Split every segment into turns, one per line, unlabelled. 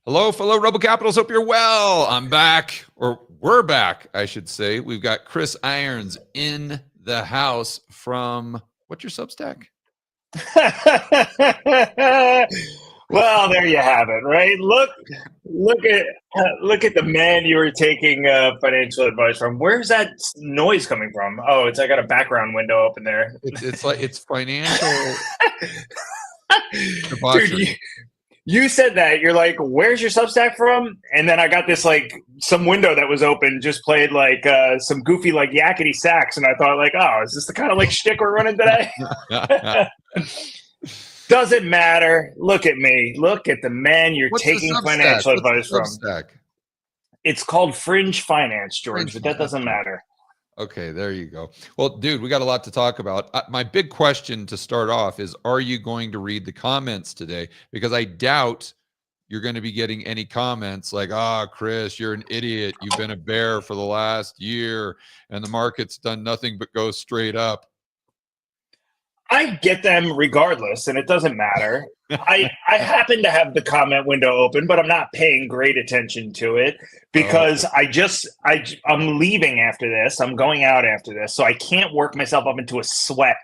Hello, fellow Rebel Capitals. Hope you're well. I'm back, or we're back, I should say. We've got Chris Irons in the house from, what's your Substack?
Well, there you have it, right? Look at the man you were taking financial advice from. Where's that noise coming from? Oh, I got a background window open there.
It's like it's financial
Dude, you said that. You're like, where's your Substack from? And then I got this, like, some window that was open just played, like, some goofy, like, yakety sax. And I thought, like, oh, is this the kind of, like, shtick we're running today? Doesn't matter. Look at me. Look at the man you're taking financial advice from. It's called Fringe Finance, George, but that doesn't matter.
Okay, there you go. Well, dude, we got a lot to talk about. My big question to start off is, are you going to read the comments today? Because I doubt you're going to be getting any comments like, Chris, you're an idiot. You've been a bear for the last year and the market's done nothing but go straight up.
I get them regardless, and it doesn't matter. I happen to have the comment window open, but I'm not paying great attention to it because I'm leaving after this. I'm going out after this, so I can't work myself up into a sweat.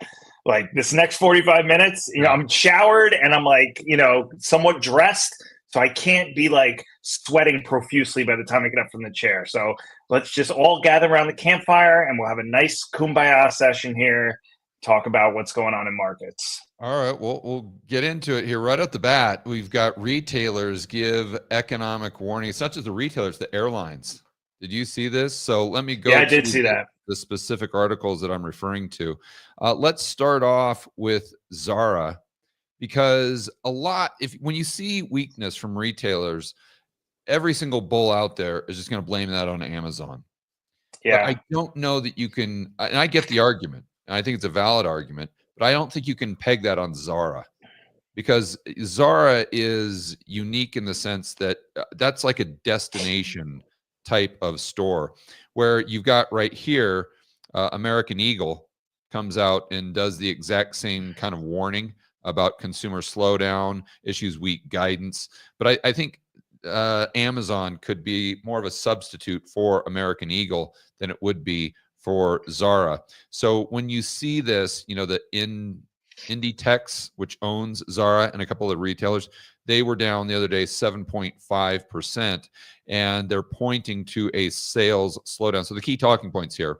Like this next 45 minutes, I'm showered and I'm like, somewhat dressed, so I can't be like sweating profusely by the time I get up from the chair. So let's just all gather around the campfire and we'll have a nice kumbaya session here. Talk about what's going on in markets.
All right, well, we'll get into it here right at the bat. We've got retailers give economic warning. It's not just the retailers, the airlines. Did you see this? So let me go.
Yeah, I did see that.
The specific articles that I'm referring to. Let's start off with Zara, because when you see weakness from retailers, every single bull out there is just going to blame that on Amazon.
Yeah,
but I don't know that you can, and I get the argument. And I think it's a valid argument, but I don't think you can peg that on Zara, because Zara is unique in the sense that that's like a destination type of store where you've got right here, American Eagle comes out and does the exact same kind of warning about consumer slowdown, issues weak guidance. But I think Amazon could be more of a substitute for American Eagle than it would be for Zara. So when you see this, the Inditex, which owns Zara and a couple of retailers, they were down the other day 7.5%, and they're pointing to a sales slowdown. So the key talking points here: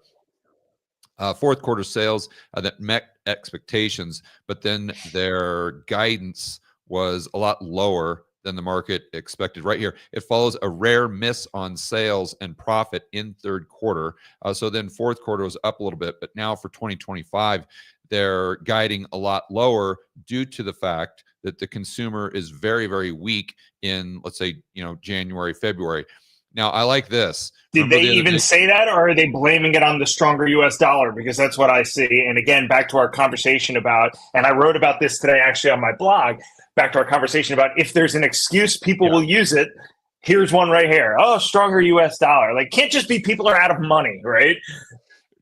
fourth quarter sales that met expectations, but then their guidance was a lot lower than the market expected. Right here, it follows a rare miss on sales and profit in third quarter. So then fourth quarter was up a little bit, but now for 2025, they're guiding a lot lower due to the fact that the consumer is very, very weak in, let's say, January, February. Now, I like this.
Did they even say that, or are they blaming it on the stronger U.S. dollar? Because that's what I see. And again, back to our conversation about, and I wrote about this today actually on my blog, back to our conversation about if there's an excuse, people will use it. Here's one right here. Oh, stronger U.S. dollar. Like, can't just be people are out of money, right?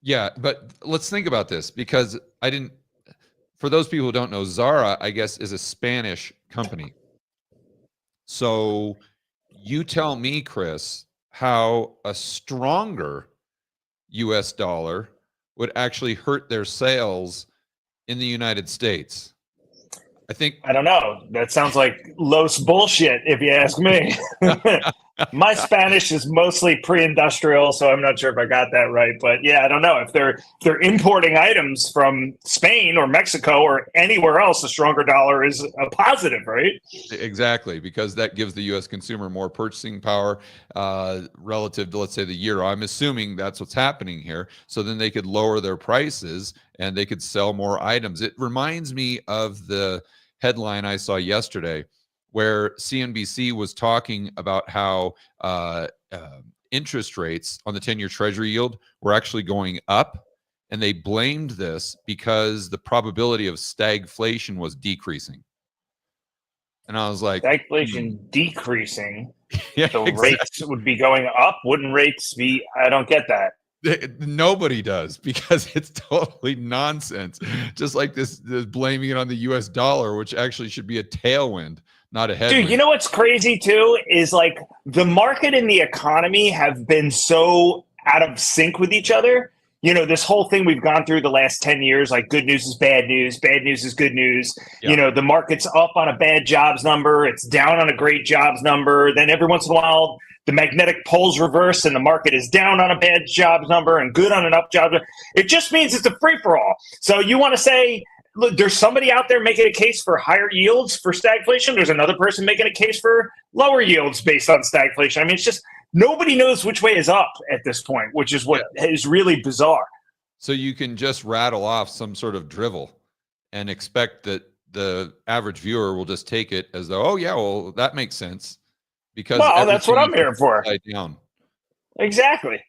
Yeah, but let's think about this, because for those people who don't know, Zara, I guess, is a Spanish company. So you tell me, Chris, how a stronger U.S. dollar would actually hurt their sales in the United States. I don't
know. That sounds like Los bullshit, if you ask me. My Spanish is mostly pre-industrial, so I'm not sure if I got that right. But yeah, I don't know. If they're importing items from Spain or Mexico or anywhere else, a stronger dollar is a positive, right?
Exactly, because that gives the U.S. consumer more purchasing power relative to, let's say, the euro. I'm assuming that's what's happening here. So then they could lower their prices and they could sell more items. It reminds me of the headline I saw yesterday where CNBC was talking about how interest rates on the 10-year treasury yield were actually going up, and they blamed this because the probability of stagflation was decreasing. And I was like,
stagflation decreasing.
Yeah,
so exactly. Rates would be going up. Wouldn't rates be? I don't get that.
Nobody does, because it's totally nonsense. Just like this blaming it on the U.S. dollar, which actually should be a tailwind, not a headwind.
Dude, you know what's crazy too is like the market and the economy have been so out of sync with each other. You know, this whole thing we've gone through the last 10 years, like good news is bad news is good news.
Yeah.
You know, the market's up on a bad jobs number, it's down on a great jobs number. Then every once in a while, the magnetic poles reverse and the market is down on a bad jobs number and good on an up job. It just means it's a free for all. So you want to say, look, there's somebody out there making a case for higher yields for stagflation. There's another person making a case for lower yields based on stagflation. I mean, it's just nobody knows which way is up at this point, which is what is really bizarre.
So you can just rattle off some sort of drivel and expect that the average viewer will just take it as though, oh yeah, well, that makes sense. Because
that's what I'm here for.
Down.
Exactly.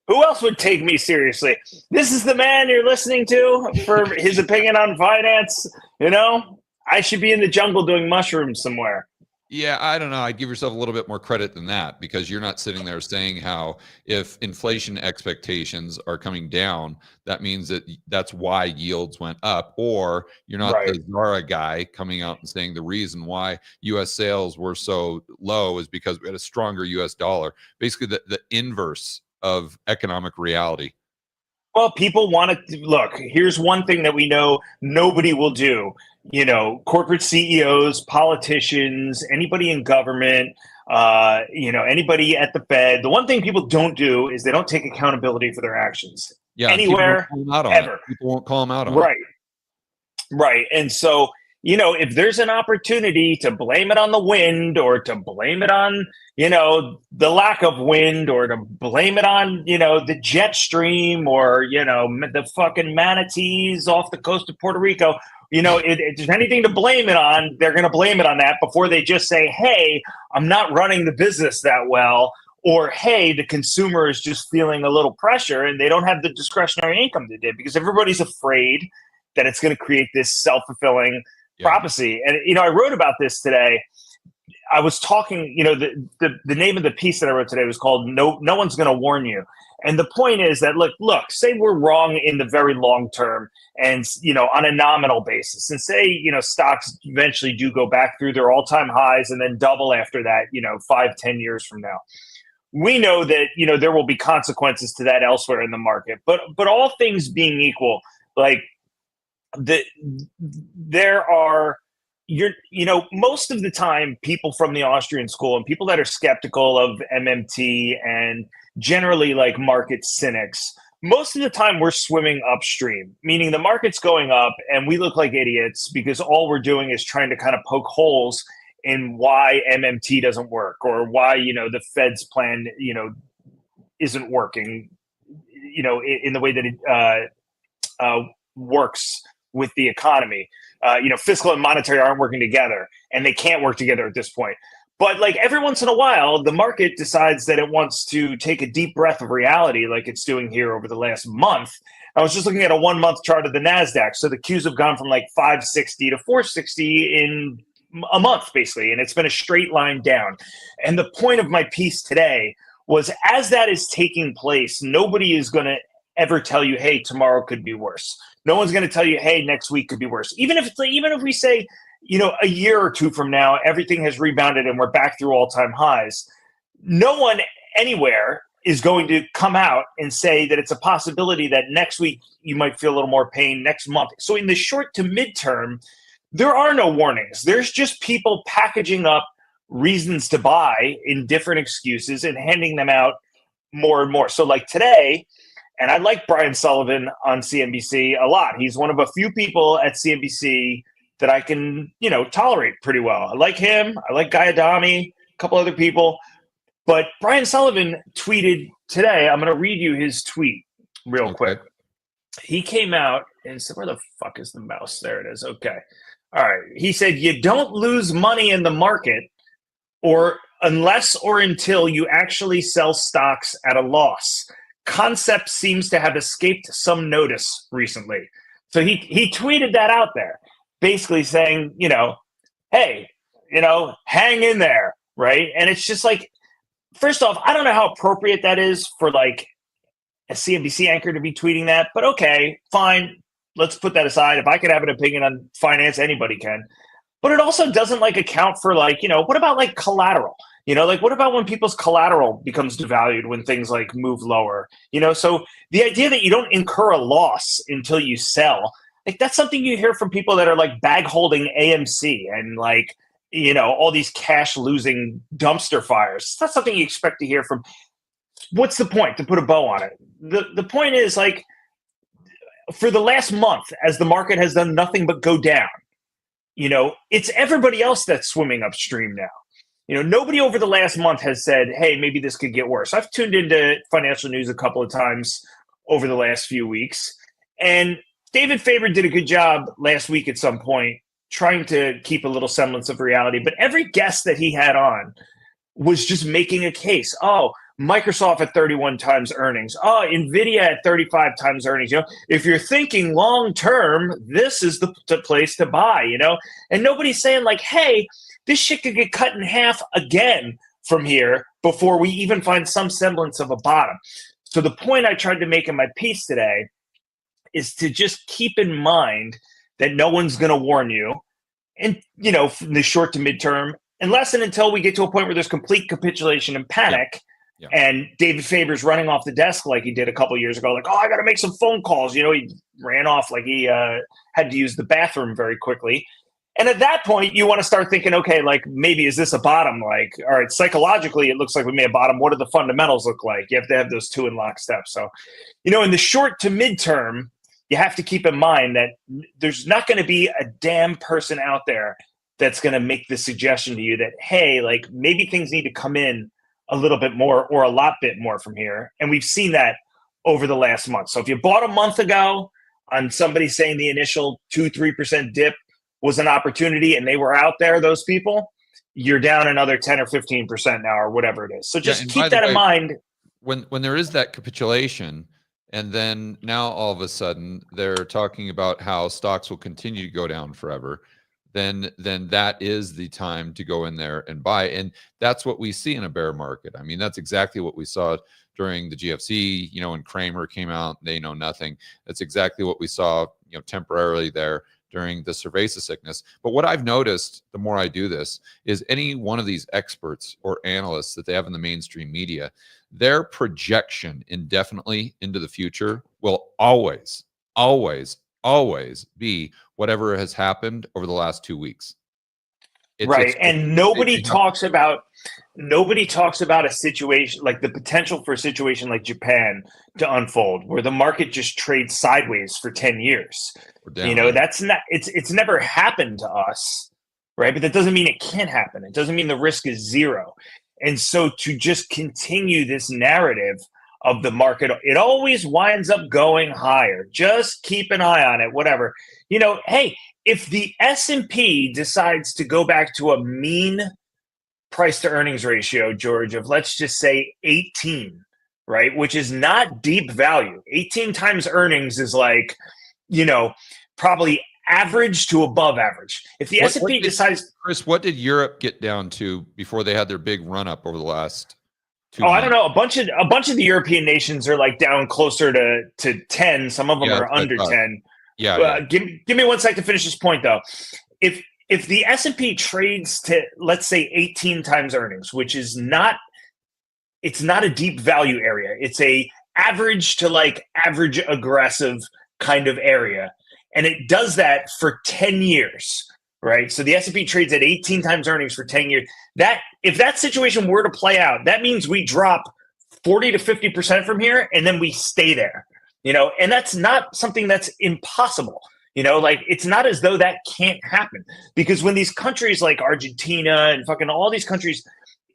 Who else would take me seriously? This is the man you're listening to for his opinion on finance. You know, I should be in the jungle doing mushrooms somewhere.
Yeah, I don't know. I'd give yourself a little bit more credit than that, because you're not sitting there saying how if inflation expectations are coming down, that means that that's why yields went up, or you're not the Zara guy coming out and saying the reason why U.S. sales were so low is because we had a stronger U.S. dollar. Basically, the inverse of economic reality.
Well, people want to look. Here's one thing that we know nobody will do. You know, corporate CEOs, politicians, anybody in government, you know, anybody at the Fed. The one thing people don't do is they don't take accountability for their actions.
Yeah,
anywhere, ever.
People won't call them out on
it. Right. And so, you know, if there's an opportunity to blame it on the wind, or to blame it on, you know, the lack of wind, or to blame it on, you know, the jet stream, or, you know, the fucking manatees off the coast of Puerto Rico, you know, if there's anything to blame it on, they're going to blame it on that before they just say, hey, I'm not running the business that well, or, hey, the consumer is just feeling a little pressure and they don't have the discretionary income they did, because everybody's afraid that it's going to create this self-fulfilling prophecy. And, you know, I wrote about this today. I was talking, you know, the name of the piece that I wrote today was called No One's Going to Warn You. And the point is that, look, say we're wrong in the very long term and, you know, on a nominal basis, and say, you know, stocks eventually do go back through their all-time highs and then double after that, you know, 5-10 years from now. We know that, you know, there will be consequences to that elsewhere in the market. But all things being equal, like there are, you know, most of the time people from the Austrian school and people that are skeptical of MMT and generally like market cynics, most of the time we're swimming upstream, meaning the market's going up and we look like idiots because all we're doing is trying to kind of poke holes in why MMT doesn't work, or why, you know, the Fed's plan, you know, isn't working, you know, in the way that it works with the economy. You know, fiscal and monetary aren't working together, and they can't work together at this point. But like every once in a while, the market decides that it wants to take a deep breath of reality, like it's doing here over the last month. I was just looking at a 1 month chart of the NASDAQ. So the Qs have gone from like 560 to 460 in a month, basically, and it's been a straight line down. And the point of my piece today was, as that is taking place, nobody is going to ever tell you, hey, tomorrow could be worse. No one's going to tell you, hey, next week could be worse. Even if we say, you know, a year or two from now, everything has rebounded and we're back through all-time highs, no one anywhere is going to come out and say that it's a possibility that next week you might feel a little more pain, next month. So in the short to midterm, there are no warnings. There's just people packaging up reasons to buy in different excuses and handing them out more and more. So like today, and I like Brian Sullivan on CNBC a lot. He's one of a few people at CNBC that I can, you know, tolerate pretty well. I like him. I like Guy Adami, a couple other people. But Brian Sullivan tweeted today. I'm going to read you his tweet real quick. He came out and said, where the fuck is the mouse? There it is. Okay. All right. He said, you don't lose money in the market or unless or until you actually sell stocks at a loss. Concept seems to have escaped some notice recently. So he tweeted that out there, basically saying, you know, hey, you know, hang in there, right? And it's just like, first off, I don't know how appropriate that is for like a CNBC anchor to be tweeting that, but okay, fine. Let's put that aside. If I could have an opinion on finance, anybody can. But it also doesn't like account for like, what about like collateral? Like what about when people's collateral becomes devalued when things like move lower? So the idea that you don't incur a loss until you sell, like that's something you hear from people that are like bag holding AMC and like, all these cash losing dumpster fires. It's not something you expect to hear from. What's the point, to put a bow on it? The point is like, for the last month, as the market has done nothing but go down, it's everybody else that's swimming upstream now. Nobody over the last month has said, hey, maybe this could get worse. I've tuned into financial news a couple of times over the last few weeks. And David Faber did a good job last week at some point trying to keep a little semblance of reality. But every guest that he had on was just making a case. Oh, Microsoft at 31 times earnings. Oh, NVIDIA at 35 times earnings. If you're thinking long term, this is the place to buy, And nobody's saying like, hey, this shit could get cut in half again from here before we even find some semblance of a bottom. So the point I tried to make in my piece today is to just keep in mind that no one's going to warn you, and from the short to midterm, unless and until we get to a point where there's complete capitulation and panic. Yeah. And David Faber's running off the desk like he did a couple of years ago, like, oh, I got to make some phone calls. He ran off like he had to use the bathroom very quickly. And at that point, you want to start thinking, okay, like maybe is this a bottom? Like, all right, psychologically, it looks like we may have bottom. What do the fundamentals look like? You have to have those two in lockstep. So, in the short to midterm, you have to keep in mind that there's not going to be a damn person out there that's going to make the suggestion to you that, hey, like maybe things need to come in a little bit more or a lot bit more from here. And we've seen that over the last month. So if you bought a month ago on somebody saying the initial 2-3% dip was an opportunity and they were out there, those people, you're down another 10 or 15% now or whatever it is. So just keep that in mind.
When there is that capitulation, and then now all of a sudden they're talking about how stocks will continue to go down forever, then that is the time to go in there and buy. And that's what we see in a bear market. I mean, that's exactly what we saw during the GFC, when Kramer came out, they know nothing. That's exactly what we saw, temporarily there during the cerveza sickness. But what I've noticed, the more I do this, is any one of these experts or analysts that they have in the mainstream media, their projection indefinitely into the future will always be whatever has happened over the last 2 weeks.
And nobody talks about a situation like the potential for a situation like Japan to unfold where the market just trades sideways for 10 years. That's not, it's never happened to us, right? But that doesn't mean it can't happen. It doesn't mean the risk is zero. And so to just continue this narrative of the market, it always winds up going higher. Just keep an eye on it, whatever. Hey, if the S&P decides to go back to a mean price to earnings ratio, George, of let's just say 18, right, which is not deep value. 18 times earnings is like, probably average to above average. If the S&P decides...
Chris, what did Europe get down to before they had their big run up over the last 2 months?
I don't know. A bunch of the European nations are like down closer to 10. Some of them are under 10.
Yeah.
Give me 1 sec to finish this point, though. If the S&P trades to, let's say, 18 times earnings, which is not a deep value area. It's a average to like average aggressive kind of area. And it does that for 10 years, right? So the S&P trades at 18 times earnings for 10 years. If that situation were to play out, that means we drop 40 to 50% from here, and then we stay there. And that's not something that's impossible. Like it's not as though that can't happen, because when these countries like Argentina and fucking all these countries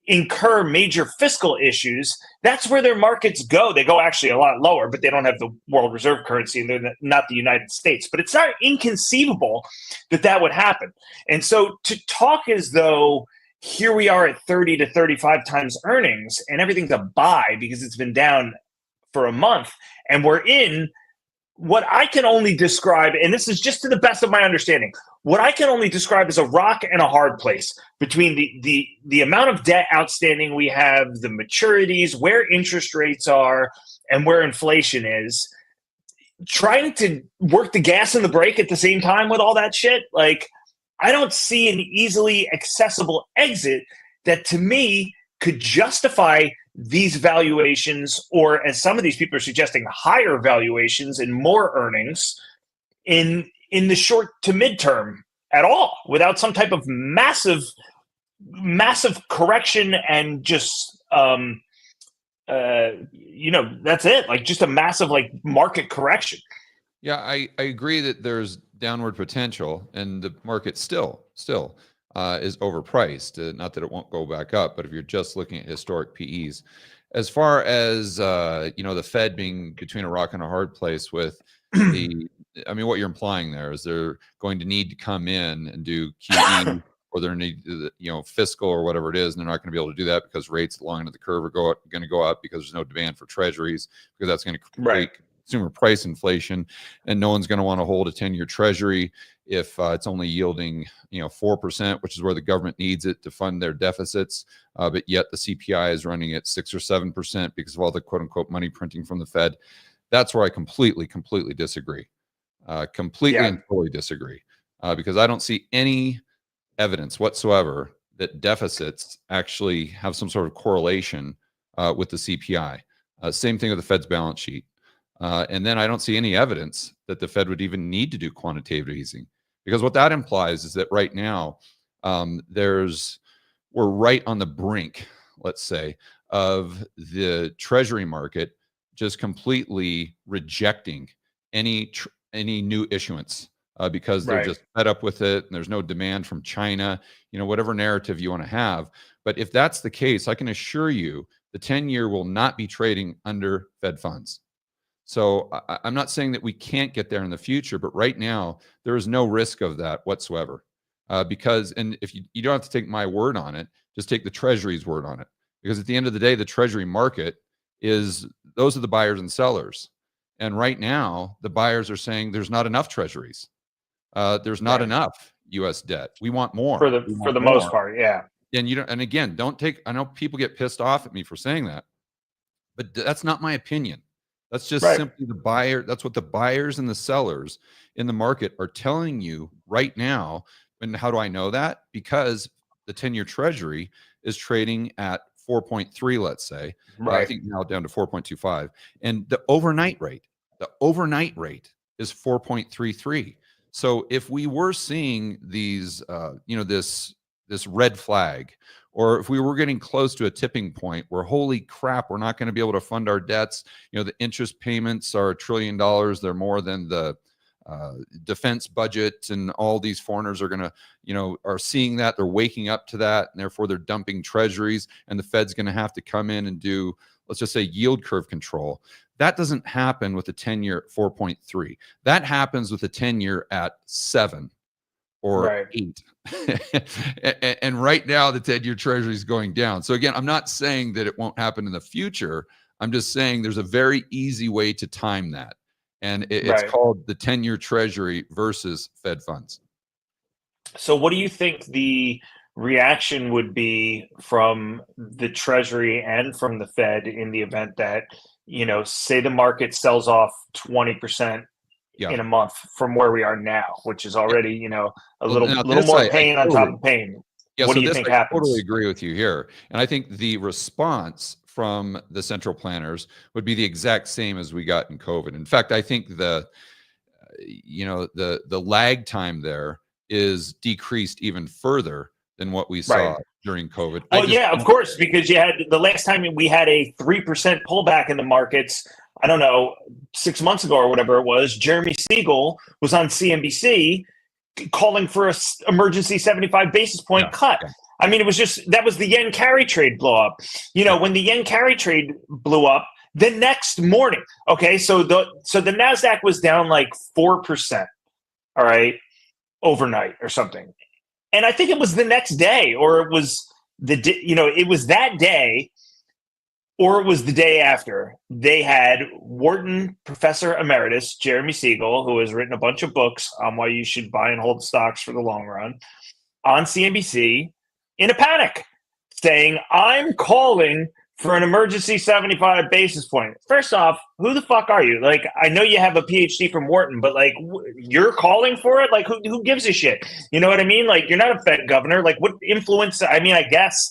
incur major fiscal issues, that's where their markets go. They go actually a lot lower, but they don't have the world reserve currency and they're not the United States. But it's not inconceivable that would happen. And so to talk as though here we are at 30 to 35 times earnings and everything's a buy because it's been down for a month, and we're in what I can only describe, and this is just to the best of my understanding, what I can only describe as a rock and a hard place between the amount of debt outstanding we have, the maturities, where interest rates are, and where inflation is. Trying to work the gas and the brake at the same time with all that shit, like I don't see an easily accessible exit that to me could justify these valuations, or as some of these people are suggesting, higher valuations and more earnings in the short to midterm at all, without some type of massive correction and just that's it, like just a massive like market correction.
Yeah, I agree that there's downward potential, and the market still is overpriced. Not that it won't go back up, but if you're just looking at historic PEs, as far as the Fed being between a rock and a hard place with I mean, what you're implying there is they're going to need to come in and do QE, or they're need fiscal or whatever it is, and they're not going to be able to do that because rates at the long end of the curve are going to go up because there's no demand for treasuries, because that's going to create consumer price inflation, and no one's going to want to hold a 10-year treasury if it's only yielding 4%, which is where the government needs it to fund their deficits, but yet the CPI is running at 6 or 7% because of all the quote unquote money printing from the Fed. That's where I completely disagree. Completely and fully disagree, because I don't see any evidence whatsoever that deficits actually have some sort of correlation with the CPI. Same thing with the Fed's balance sheet. And then I don't see any evidence that the Fed would even need to do quantitative easing, because what that implies is that right now we're right on the brink, let's say, of the treasury market just completely rejecting any new issuance because they're just fed up with it, and there's no demand from China, whatever narrative you want to have. But if that's the case, I can assure you the 10-year will not be trading under Fed funds. So I'm not saying that we can't get there in the future, but right now there is no risk of that whatsoever. Because, and if you don't have to take my word on it, just take the Treasury's word on it. Because at the end of the day, the Treasury market those are the buyers and sellers. And right now, the buyers are saying there's not enough treasuries. There's not enough U.S. debt. We want more.
For the most part, yeah.
And and again, I know people get pissed off at me for saying that, but that's not my opinion. That's just simply the buyer. That's what the buyers and the sellers in the market are telling you right now. And how do I know that? Because the 10-year treasury is trading at 4.3, let's say. I think now down to 4.25. And the overnight rate is 4.33. So if we were seeing these, this red flag, or if we were getting close to a tipping point where, holy crap, we're not going to be able to fund our debts, the interest payments are $1 trillion. They're more than the defense budget, and all these foreigners are going to, are seeing that, they're waking up to that, and therefore they're dumping treasuries, and the Fed's going to have to come in and do, let's just say, yield curve control. That doesn't happen with a 10-year at 4.3. That happens with a 10-year at 7 or 8. And right now the 10-year treasury is going down. So again, I'm not saying that it won't happen in the future. I'm just saying there's a very easy way to time that. And it's called the 10-year treasury versus Fed funds.
So what do you think the reaction would be from the Treasury and from the Fed in the event that, say the market sells off 20% in a month from where we are now, which is already, a little more pain on top of pain?
Yeah,
what do you think happens?
I totally agree with you here. And I think the response from the central planners would be the exact same as we got in COVID. In fact, I think the lag time there is decreased even further than what we saw during COVID.
Well, yeah, of course, because you had the last time we had a 3% pullback in the markets, I don't know, 6 months ago or whatever it was, Jeremy Siegel was on CNBC calling for an emergency 75 basis point cut. Yeah. I mean, it was that was the yen carry trade blow up. When the yen carry trade blew up, the next morning, so the NASDAQ was down like 4%, all right, overnight or something. And I think it was the next day, or it was it was that day, or it was the day after. They had Wharton Professor Emeritus Jeremy Siegel, who has written a bunch of books on why you should buy and hold stocks for the long run, on CNBC in a panic, saying, I'm calling for an emergency 75 basis point. First off, who the fuck are you? Like, I know you have a PhD from Wharton, but like, you're calling for it? Like, who gives a shit? You know what I mean? Like, you're not a Fed governor. Like, what influence? I mean, I guess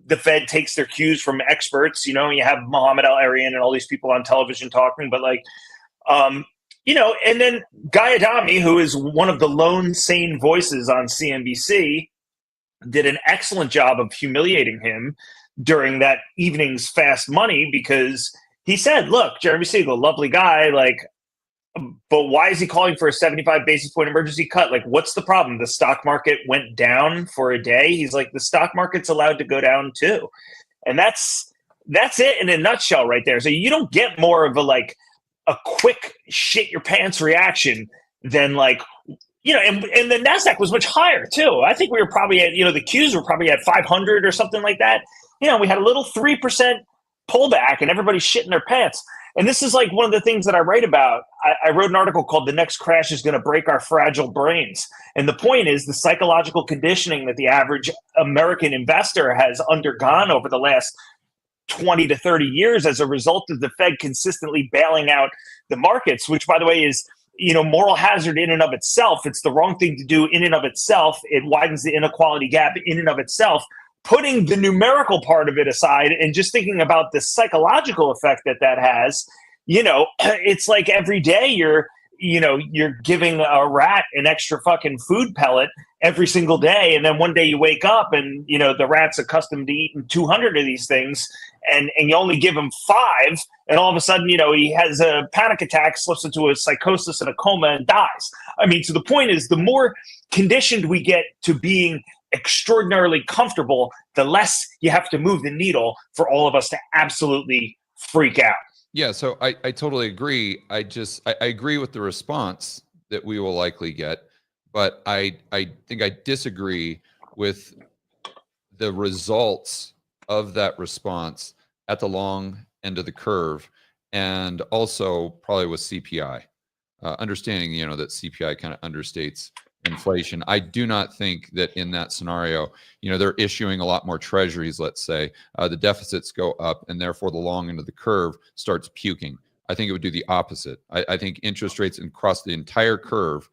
the Fed takes their cues from experts. You know, you have Mohammed El-Arian and all these people on television talking, but like, you know, and then Guy Adami, who is one of the lone sane voices on CNBC, did an excellent job of humiliating him during that evening's Fast Money, because he said, look, Jeremy Siegel, lovely guy, like, but why is he calling for a 75 basis point emergency cut? Like, what's the problem? The stock market went down for a day. He's like, the stock market's allowed to go down too. And that's it in a nutshell right there. So you don't get more of a quick shit your pants reaction than like, you know, and the NASDAQ was much higher too. I think we were probably at, you know, the Qs were probably at 500 or something like that. You know, we had a little 3% pullback and everybody's shitting their pants. And this is like one of the things that I write about. I wrote an article called "The Next Crash is Going to Break Our Fragile Brains." And the point is the psychological conditioning that the average American investor has undergone over the last 20 to 30 years as a result of the Fed consistently bailing out the markets, which, by the way, is, you know, moral hazard in and of itself. It's the wrong thing to do in and of itself. It widens the inequality gap in and of itself. Putting the numerical part of it aside and just thinking about the psychological effect that has, you know, it's like every day you're giving a rat an extra fucking food pellet every single day. And then one day you wake up and, you know, the rat's accustomed to eating 200 of these things and you only give him 5. And all of a sudden, you know, he has a panic attack, slips into a psychosis and a coma and dies. I mean, so the point is, the more conditioned we get to being extraordinarily comfortable, the less you have to move the needle for all of us to absolutely freak out.
Yeah, so I totally agree. I agree with the response that we will likely get, but I think I disagree with the results of that response at the long end of the curve, and also probably with CPI. Understanding, you know, that CPI kind of understates inflation. I do not think that in that scenario, you know, they're issuing a lot more treasuries, let's say, the deficits go up and therefore the long end of the curve starts puking. I think it would do the opposite. I think interest rates across the entire curve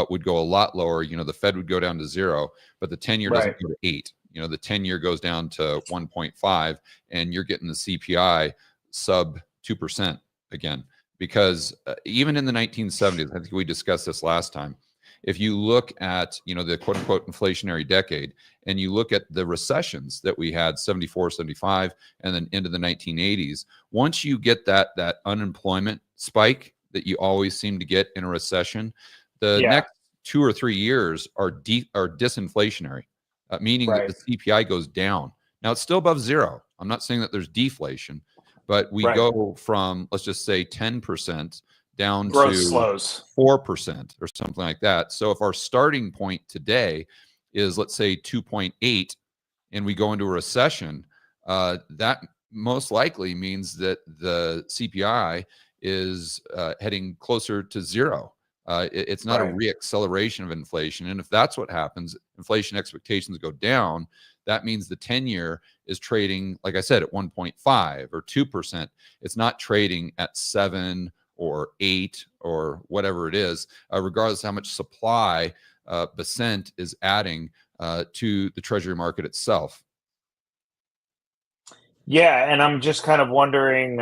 would go a lot lower. You know, the Fed would go down to 0, but the 10-year doesn't go to 8. You know, the 10-year goes down to 1.5 and you're getting the CPI sub 2% again, because even in the 1970s, I think we discussed this last time, if you look at, you know, the quote unquote inflationary decade and you look at the recessions that we had, 74, 75, and then into the 1980s, once you get that unemployment spike that you always seem to get in a recession, the next 2 or 3 years are disinflationary, meaning that the CPI goes down. Now it's still above 0. I'm not saying that there's deflation, but we go from, let's just say 10% down
growth
to
slows
4% or something like that. So if our starting point today is, let's say, 2.8 and we go into a recession, that most likely means that the CPI is heading closer to 0. It's not a reacceleration of inflation. And if that's what happens, inflation expectations go down, that means the 10-year is trading, like I said, at 1.5 or 2%. It's not trading at 7 or 8 or whatever it is, regardless of how much supply Besant is adding to the treasury market itself.
Yeah, and I'm just kind of wondering,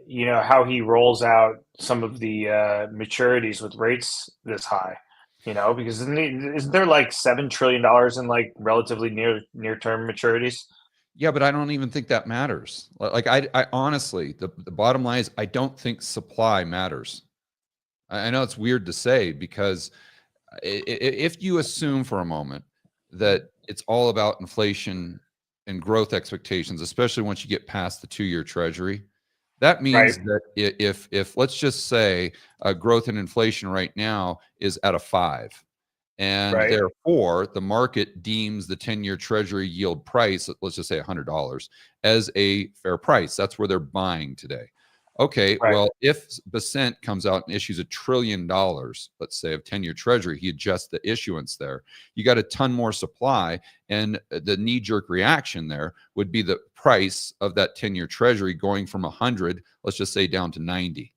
you know, how he rolls out some of the maturities with rates this high, you know, because isn't there like $7 trillion in like relatively near-term maturities?
Yeah, but I don't even think that matters. Like I honestly, the bottom line is I don't think supply matters. I know it's weird to say, because if you assume for a moment that it's all about inflation and growth expectations, especially once you get past the 2-year treasury, that means that if let's just say growth and inflation right now is at a 5, and therefore the market deems the 10-year treasury yield price, let's just say $100, as a fair price. That's where they're buying today. Okay,
Right.
well, if Besant comes out and issues $1 trillion, let's say, of 10-year treasury, he adjusts the issuance there. You got a ton more supply, and the knee-jerk reaction there would be the price of that 10-year treasury going from 100, let's just say, down to 90.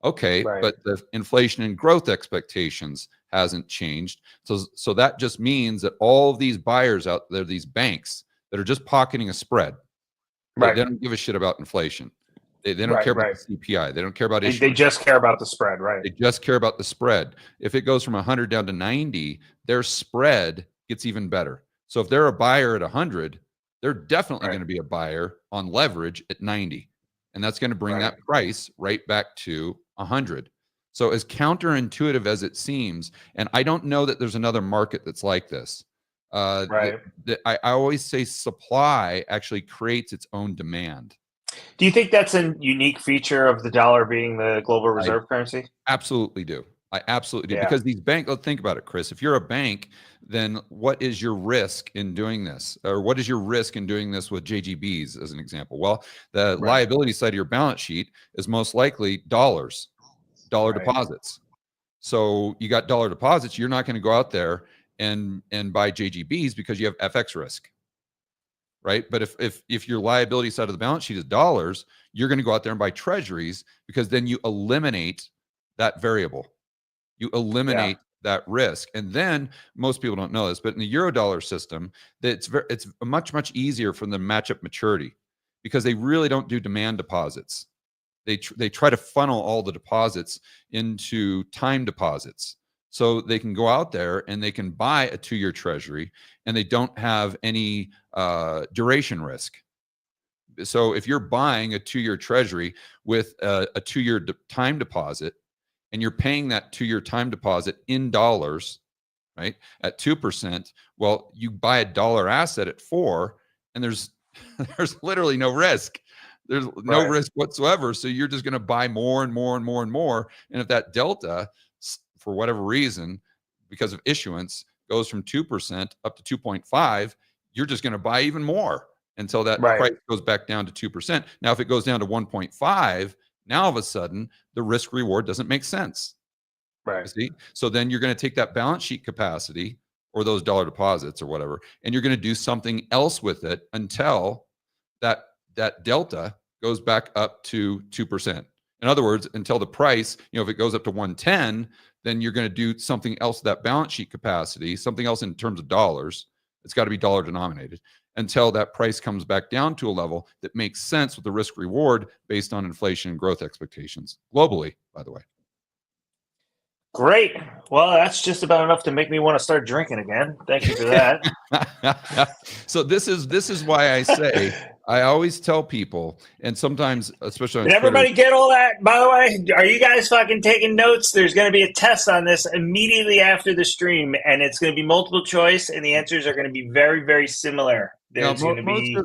Okay,
Right.
but the inflation and growth expectations hasn't changed. So that just means that all of these buyers out there, these banks that are just pocketing a spread, they don't give a shit about inflation. They don't care about the CPI. They don't care about issuance.
They just care about the spread, right?
They just care about the spread. If it goes from 100 down to 90, their spread gets even better. So if they're a buyer at 100, they're definitely going to be a buyer on leverage at 90. And that's going to bring that price right back to 100. So as counterintuitive as it seems, and I don't know that there's another market that's like this. I always say supply actually creates its own demand.
Do you think that's a unique feature of the dollar being the global reserve currency?
Absolutely do. I absolutely do.
Yeah.
Because these banks, let's think about it, Chris. If you're a bank, then what is your risk in doing this? Or what is your risk in doing this with JGBs, as an example? Well, the liability side of your balance sheet is most likely dollar deposits. So you got dollar deposits. You're not going to go out there and buy JGBs because you have FX risk. Right. But if your liability side of the balance sheet is dollars, you're going to go out there and buy treasuries, because then you eliminate that variable. You eliminate that risk. And then most people don't know this, but in the Eurodollar system, it's much easier for them to match up maturity, because they really don't do demand deposits. They try to funnel all the deposits into time deposits. So they can go out there and they can buy a 2-year treasury, and they don't have any duration risk. So if you're buying a 2-year treasury with a 2-year time deposit, and you're paying that 2-year time deposit in dollars, right, at 2%, well, you buy a dollar asset at 4%, and there's literally no risk. There's no risk whatsoever. So you're just going to buy more and more and more and more. And if that delta, for whatever reason, because of issuance, goes from 2% up to 2.5, you're just going to buy even more until that price goes back down to 2%. Now, if it goes down to 1.5, now all of a sudden the risk reward doesn't make sense. Right. See? So then you're going to take that balance sheet capacity, or those dollar deposits or whatever, and you're going to do something else with it until that delta goes back up to 2%. In other words, until the price, if it goes up to 110, then you're going to do something else with that balance sheet capacity, something else in terms of dollars. It's got to be dollar denominated, until that price comes back down to a level that makes sense with the risk reward based on inflation and growth expectations globally, by the way.
Great. Well, that's just about enough to make me want to start drinking again. Thank you for that.
So this is why I say, I always tell people, and sometimes, especially on
Did everybody get all that, by the way? Are you guys fucking taking notes? There's going to be a test on this immediately after the stream, and it's going to be multiple choice, and the answers are going to be very, very similar. There's going to be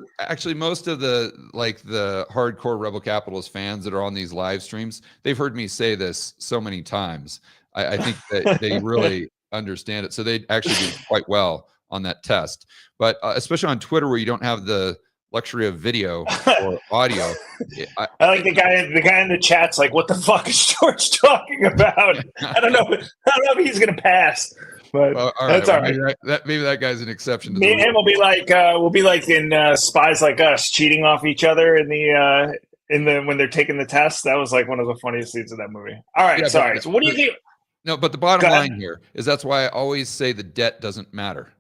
most of the hardcore Rebel Capitalist fans that are on these live streams, they've heard me say this so many times. I think that they really understand it, so they actually do quite well on that test. But especially on Twitter, where you don't have the luxury of video or audio.
I like the guy in the chat's like, "What the fuck is George talking about?" I don't know if he's gonna pass, but that's all right.
Maybe that guy's an exception.
Me and him will be like in Spies Like Us, cheating off each other when they're taking the test. That was like one of the funniest scenes of that movie. All right, sorry. So what do you think?
No, but the bottom line here is, that's why I always say the debt doesn't matter.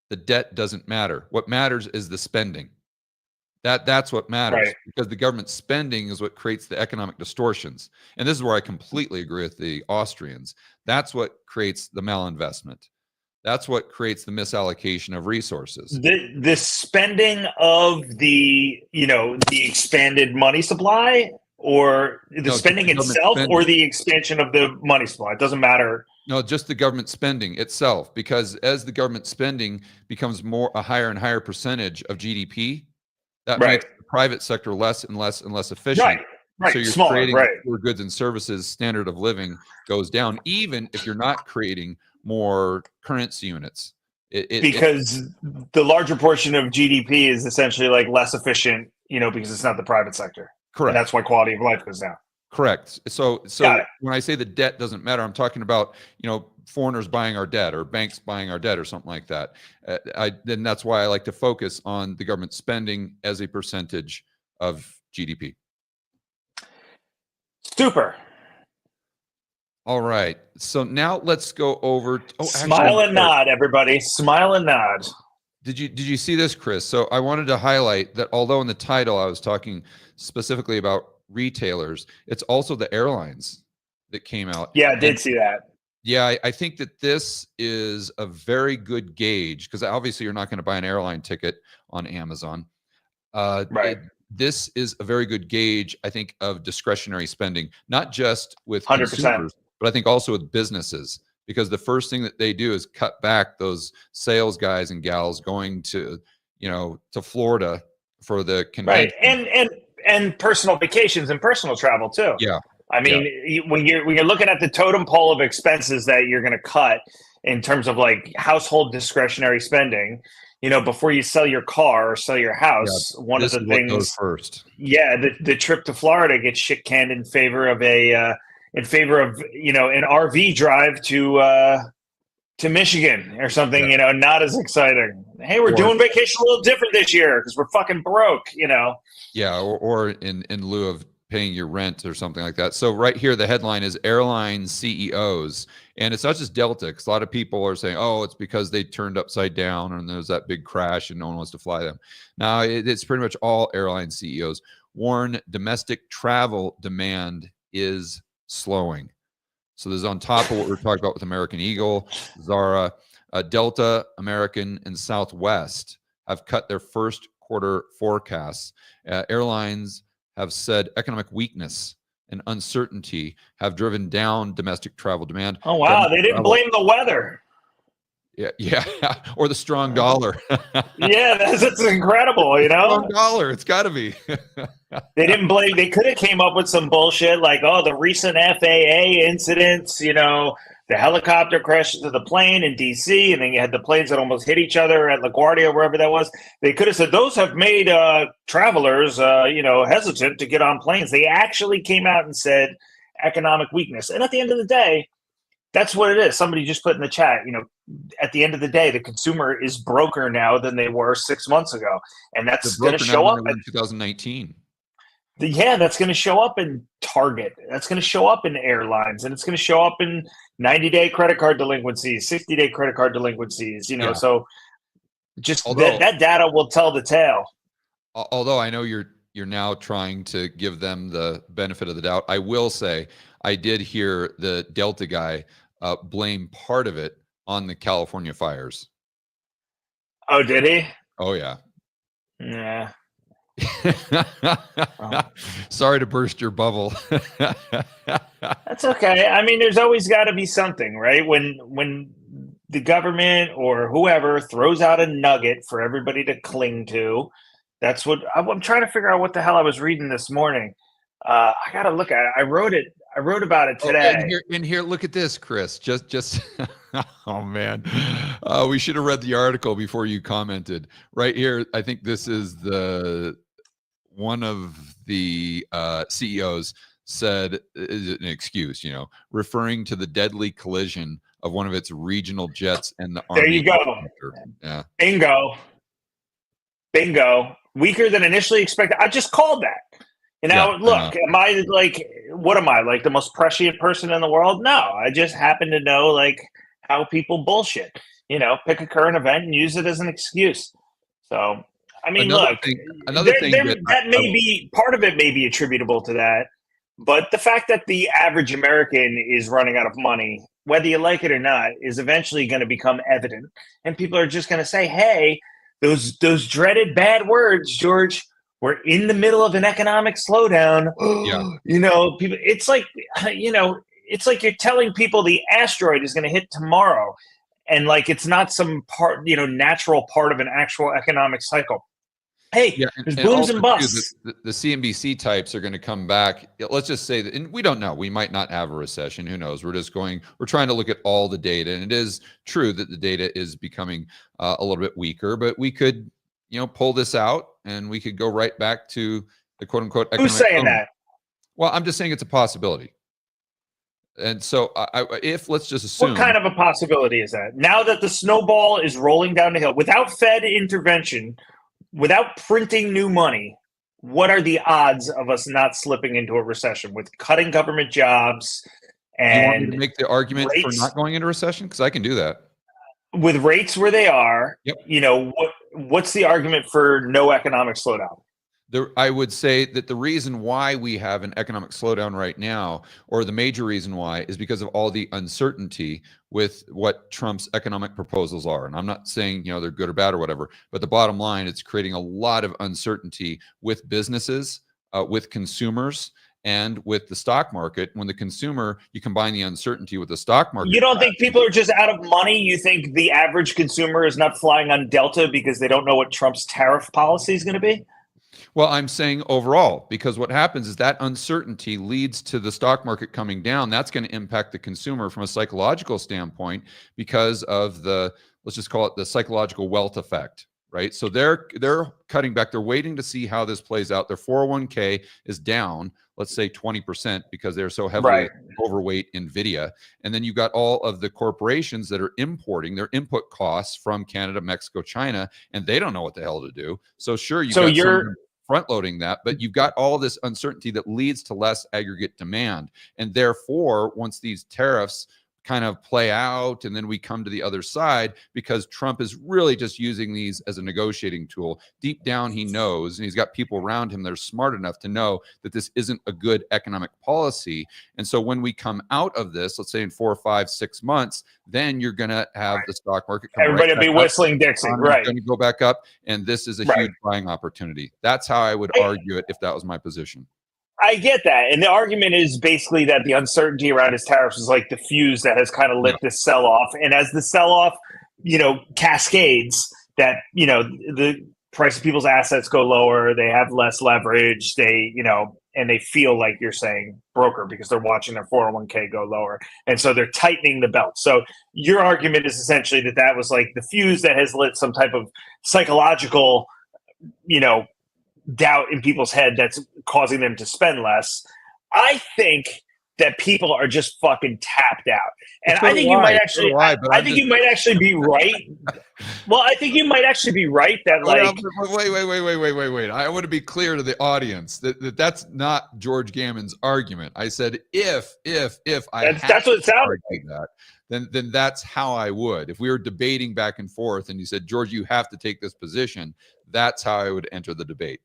The debt doesn't matter. What matters is the spending. That's what matters, because the government spending is what creates the economic distortions. And this is where I completely agree with the Austrians. That's what creates the malinvestment. That's what creates the misallocation of resources.
The spending of the expanded money supply, or the spending itself, or the expansion of the money supply. It doesn't matter.
No, just the government spending itself, because as the government spending becomes a higher and higher percentage of GDP, that makes the private sector less and less and less efficient.
Right.
So you're creating fewer goods and services, standard of living goes down, even if you're not creating more currency units.
Because the larger portion of GDP is essentially like less efficient, because it's not the private sector.
Correct.
And that's why quality of life goes down.
Correct. So
Got it.
when I say the debt doesn't matter, I'm talking about, foreigners buying our debt or banks buying our debt or something like that. Then that's why I like to focus on the government spending as a percentage of GDP.
Super.
All right. So now let's go over.
Smile and nod, everybody. Smile and nod.
Did you see this, Chris? So I wanted to highlight that although in the title I was talking specifically about retailers, it's also the airlines that came out.
Yeah, I did see that.
Yeah, I think that this is a very good gauge because obviously you're not going to buy an airline ticket on Amazon.
Right.
This is a very good gauge, I think, of discretionary spending, not just with
100%.
consumers, but I think also with businesses. Because the first thing that they do is cut back those sales guys and gals going to, to Florida for the convention.
Right, and personal vacations and personal travel too.
Yeah,
I mean, when you're looking at the totem pole of expenses that you're going to cut in terms of like household discretionary spending, before you sell your car or sell your house, one of the things
goes first.
Yeah, the trip to Florida gets shit canned in favor of an RV drive to Michigan or something, not as exciting. Hey, we're doing vacation a little different this year because we're fucking broke,
Yeah, or in lieu of paying your rent or something like that. So right here, the headline is airline CEOs. And it's not just Delta, because a lot of people are saying, oh, it's because they turned upside down and there's that big crash and no one wants to fly them. Now, it's pretty much all airline CEOs warn domestic travel demand is slowing. So this is on top of what we're talking about with American Eagle, Zara, Delta, American, and Southwest have cut their first quarter forecasts. Airlines have said economic weakness and uncertainty have driven down domestic travel demand.
Oh, wow. They didn't blame the weather.
Yeah. Or the strong dollar.
Yeah, that's incredible,
Strong dollar. It's got to be.
They didn't blame. They could have came up with some bullshit like, oh, the recent FAA incidents, the helicopter crashes of the plane in D.C., and then you had the planes that almost hit each other at LaGuardia, wherever that was. They could have said those have made travelers, hesitant to get on planes. They actually came out and said economic weakness. And at the end of the day, that's what it is. Somebody just put in the chat, at the end of the day, the consumer is broker now than they were 6 months ago. And that's going to show up
in 2019.
Yeah, that's going to show up in Target. That's going to show up in airlines, and it's going to show up in 90-day credit card delinquencies, 60-day credit card delinquencies. So just that data will tell the tale.
Although I know you're now trying to give them the benefit of the doubt, I will say I did hear the Delta guy blame part of it on the California fires.
Oh, did he?
Oh, yeah.
Yeah.
Sorry to burst your bubble.
That's okay. I mean, there's always got to be something, right? When the government or whoever throws out a nugget for everybody to cling to, that's what I'm trying to figure out. What the hell I was reading this morning. I got to look at it. I wrote about it today.
And here, look at this, Chris. Just oh man, we should have read the article before you commented. Right here, I think this is one of the CEOs said is an excuse, referring to the deadly collision of one of its regional jets and the Army.
There you go.
Yeah.
Bingo. Weaker than initially expected. I just called that. Look, am I what am I, the most prescient person in the world? No, I just happen to know how people bullshit. Pick a current event and use it as an excuse. So, I mean, another thing that may be part of it may be attributable to that, but the fact that the average American is running out of money, whether you like it or not, is eventually going to become evident, and people are just going to say, "Hey, those dreaded bad words, George. We're in the middle of an economic slowdown."
Yeah.
People. It's like you're telling people the asteroid is going to hit tomorrow, and it's not some part, natural part of an actual economic cycle. Hey, there's booms and busts.
The CNBC types are going to come back. Let's just say that, and we don't know. We might not have a recession. Who knows? We're trying to look at all the data, and it is true that the data is becoming a little bit weaker. But we could, pull this out, and we could go right back to the quote unquote.
Who's saying that?
Well, I'm just saying it's a possibility. And so if let's just assume.
What kind of a possibility is that? Now that the snowball is rolling down the hill, without Fed intervention, without printing new money, what are the odds of us not slipping into a recession with cutting government jobs and
you want me to make the argument
rates,
for not going into recession? Because I can do that.
With rates where they are,
yep.
What's the argument for no economic slowdown?
I would say that the reason why we have an economic slowdown right now, or the major reason why, is because of all the uncertainty with what Trump's economic proposals are. And I'm not saying, they're good or bad or whatever, but the bottom line, it's creating a lot of uncertainty with businesses, with consumers, and with the stock market. When the consumer, you combine the uncertainty with the stock market.
You don't think people are just out of money? You think the average consumer is not flying on Delta because they don't know what Trump's tariff policy is going to be?
Well, I'm saying overall, because what happens is that uncertainty leads to the stock market coming down. That's going to impact the consumer from a psychological standpoint because of let's just call it the psychological wealth effect, right? So they're cutting back. They're waiting to see how this plays out. Their 401k is down, let's say 20%, because they're so heavily overweight NVIDIA. And then you've got all of the corporations that are importing their input costs from Canada, Mexico, China, and they don't know what the hell to do. So sure, you're front loading that, but you've got all this uncertainty that leads to less aggregate demand. And therefore, once these tariffs kind of play out and then we come to the other side, because Trump is really just using these as a negotiating tool. Deep down, he knows, and he's got people around him that are smart enough to know that this isn't a good economic policy. And so when we come out of this, let's say in 4 or 5, 6 months, then you're going to have the stock market come
everybody will be whistling Dixie, right?
Going to go back up, and this is a huge buying opportunity. That's how I would argue it if that was my position.
I get that. And the argument is basically that the uncertainty around his tariffs is like the fuse that has kind of lit this sell-off. And as the sell-off, cascades, that, the price of people's assets go lower, they have less leverage, and they feel like you're saying broker because they're watching their 401k go lower. And so they're tightening the belt. So your argument is essentially that was like the fuse that has lit some type of psychological, doubt in people's head that's causing them to spend less. I think that people are just fucking tapped out. And I think you might actually you might actually be right. Well, I think you might actually be right that
wait. I want to be clear to the audience that that's not George Gammon's argument. I said if I
that's what it sounded like.
That, then that's how I would. If we were debating back and forth and you said, George, you have to take this position, that's how I would enter the debate.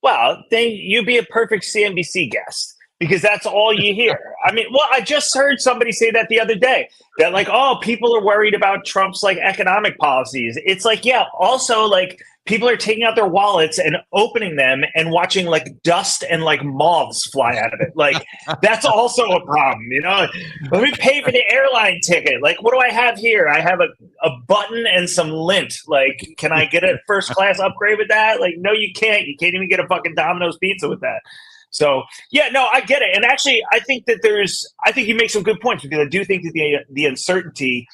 Well, then you'd be a perfect CNBC guest because that's all you hear. I mean, I just heard somebody say that the other day that people are worried about Trump's economic policies. It's also people are taking out their wallets and opening them and watching dust and moths fly out of it. That's also a problem, Let me pay for the airline ticket. What do I have here? I have a button and some lint. Can I get a first class upgrade with that? No, you can't. You can't even get a fucking Domino's pizza with that. So yeah, no, I get it. And actually, I think you make some good points because I do think that the uncertainty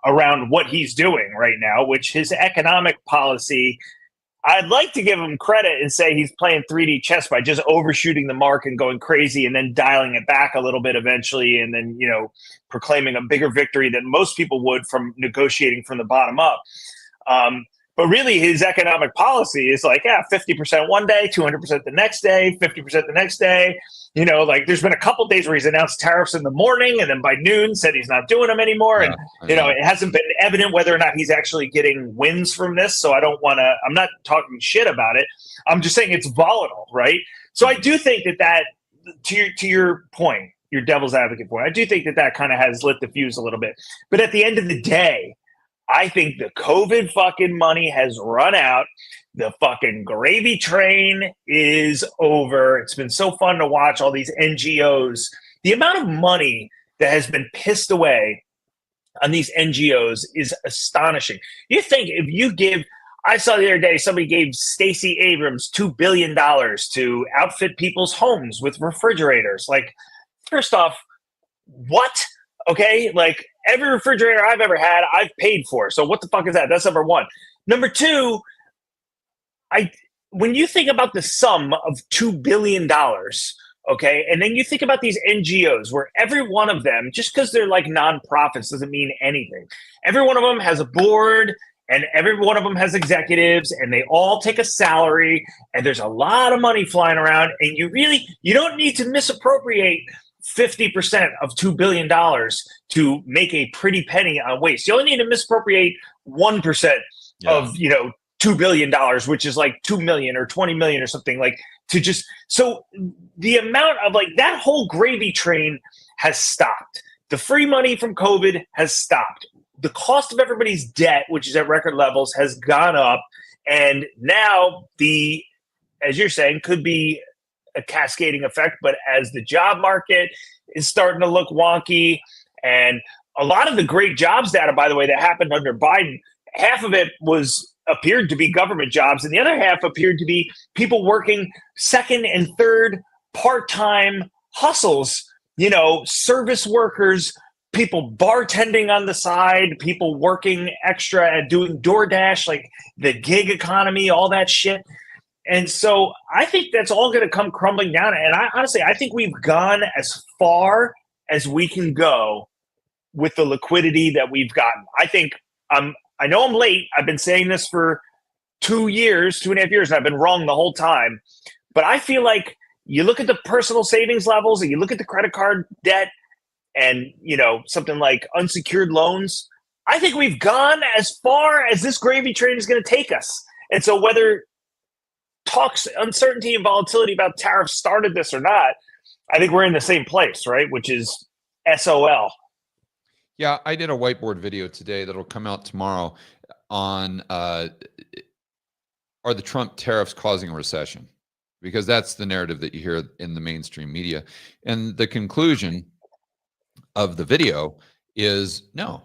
around what he's doing right now, which his economic policy, I'd like to give him credit and say he's playing 3D chess by just overshooting the mark and going crazy and then dialing it back a little bit eventually and then, proclaiming a bigger victory than most people would from negotiating from the bottom up. But really his economic policy is 50% one day, 200% the next day, 50% the next day. There's been a couple days where he's announced tariffs in the morning and then by noon said he's not doing them anymore. And, it hasn't been evident whether or not he's actually getting wins from this. So I'm not talking shit about it. I'm just saying it's volatile, right? So I do think that to your point, your devil's advocate point, I do think that kind of has lit the fuse a little bit. But at the end of the day, I think the COVID fucking money has run out. The fucking gravy train is over. It's been so fun to watch all these NGOs. The amount of money that has been pissed away on these NGOs is astonishing. You think if you give, I saw the other day, somebody gave Stacey Abrams $2 billion to outfit people's homes with refrigerators. First off, what? Okay, every refrigerator I've ever had, I've paid for. So what the fuck is that? That's number one. Number two, when you think about the sum of $2 billion, Okay. And then you think about these NGOs where every one of them, just because they're like nonprofits doesn't mean anything. Every one of them has a board and every one of them has executives and they all take a salary and there's a lot of money flying around. And you don't need to misappropriate 50% of $2 billion to make a pretty penny on waste. You only need to misappropriate 1% of, $2 billion, which is like 2 million or 20 million or something, like, to just, so the amount of like that whole gravy train has stopped. The free money from COVID has stopped. The cost of everybody's debt, which is at record levels, has gone up. And now as you're saying, could be a cascading effect, but as the job market is starting to look wonky, and a lot of the great jobs data, by the way, that happened under Biden, half of it appeared to be government jobs, and the other half appeared to be people working second and third part-time hustles, service workers, people bartending on the side, people working extra and doing DoorDash, like the gig economy, all that shit. And so I think that's all going to come crumbling down. And I think we've gone as far as we can go with the liquidity that we've gotten. I know I'm late. I've been saying this for 2.5 years, and I've been wrong the whole time. But I feel like you look at the personal savings levels and you look at the credit card debt and, something like unsecured loans. I think we've gone as far as this gravy train is going to take us. And so whether talks, uncertainty and volatility about tariffs started this or not, I think we're in the same place, right? Which is SOL.
Yeah, I did a whiteboard video today that'll come out tomorrow on are the Trump tariffs causing a recession? Because that's the narrative that you hear in the mainstream media. And the conclusion of the video is no.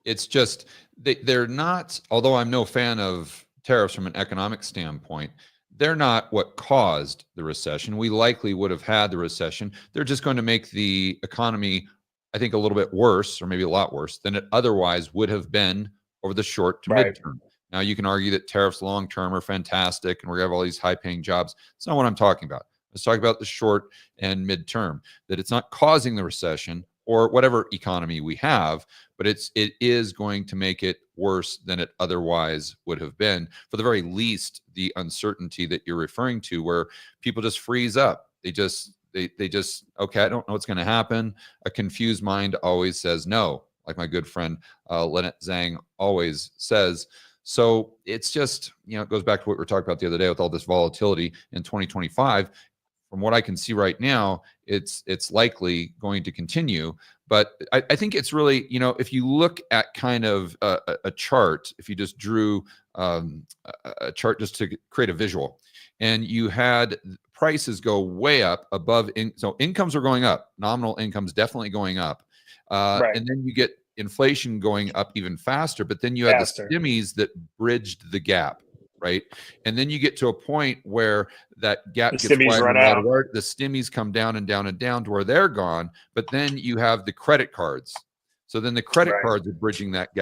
It's just they're not, although I'm no fan of tariffs from an economic standpoint, they're not what caused the recession. We likely would have had the recession. They're just going to make the economy, I think, a little bit worse, or maybe a lot worse than it otherwise would have been over the short to midterm. Now, you can argue that tariffs long-term are fantastic and we're going to have all these high-paying jobs. It's not what I'm talking about. Let's talk about the short and midterm, that it's not causing the recession or whatever economy we have, but it is going to make it worse than it otherwise would have been. For the very least, the uncertainty that you're referring to, where people just freeze up. They just, okay, I don't know what's going to happen. A confused mind always says no, like my good friend Lynette Zhang always says. So it's just, it goes back to what we were talking about the other day with all this volatility in 2025. From what I can see right now, it's likely going to continue. But I think it's really, if you look at kind of a chart, if you just drew a chart just to create a visual, and you had prices go way up above, so incomes are going up, nominal incomes definitely going up. Right. And then you get inflation going up even faster, but then you had the stimmies that bridged the gap, right? And then you get to a point where that gap gets wider and wider. The stimmies come down and down and down to where they're gone, but then you have the credit cards. So then the credit cards are bridging that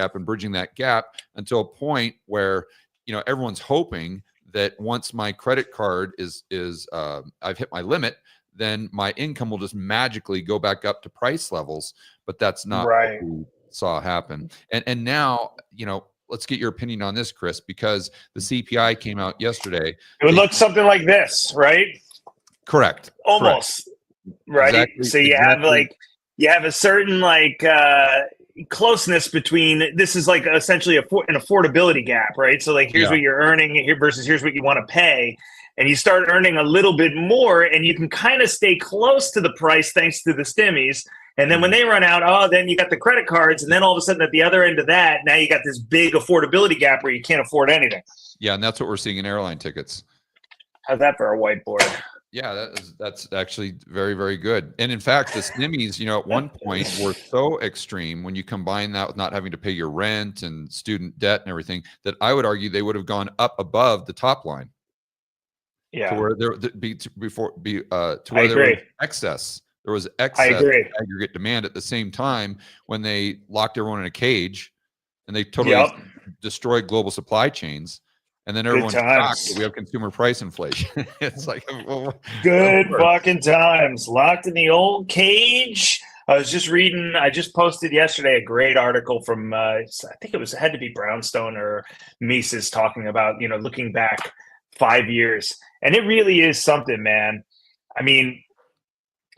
gap until a point where, everyone's hoping that once my credit card is I've hit my limit, then my income will just magically go back up to price levels. But that's not what we saw happen. And now, let's get your opinion on this, Chris, because the CPI came out yesterday.
It would look something like this, right?
Correct.
Almost. Correct. Right. Exactly, so you have a certain closeness between, this is like essentially an affordability gap, right? So here's what you're earning here versus here's what you want to pay. And you start earning a little bit more and you can kind of stay close to the price thanks to the stimmies. And then when they run out, then you got the credit cards. And then all of a sudden at the other end of that, now you got this big affordability gap where you can't afford anything.
Yeah, and that's what we're seeing in airline tickets.
How's that for a whiteboard?
Yeah, that's actually very, very good. And in fact, the stimmies, at one point were so extreme when you combine that with not having to pay your rent and student debt and everything, that I would argue they would have gone up above the top line. Yeah. To where there was excess. There was excess aggregate demand at the same time when they locked everyone in a cage and they totally destroyed global supply chains. And then
Good
everyone's shocked
times.
that we have consumer price inflation. It's like, well,
Good fucking times. Locked in the old cage. I was just reading, I just posted yesterday a great article from, I think it had to be Brownstone or Mises talking about, looking back 5 years. And it really is something, man. I mean,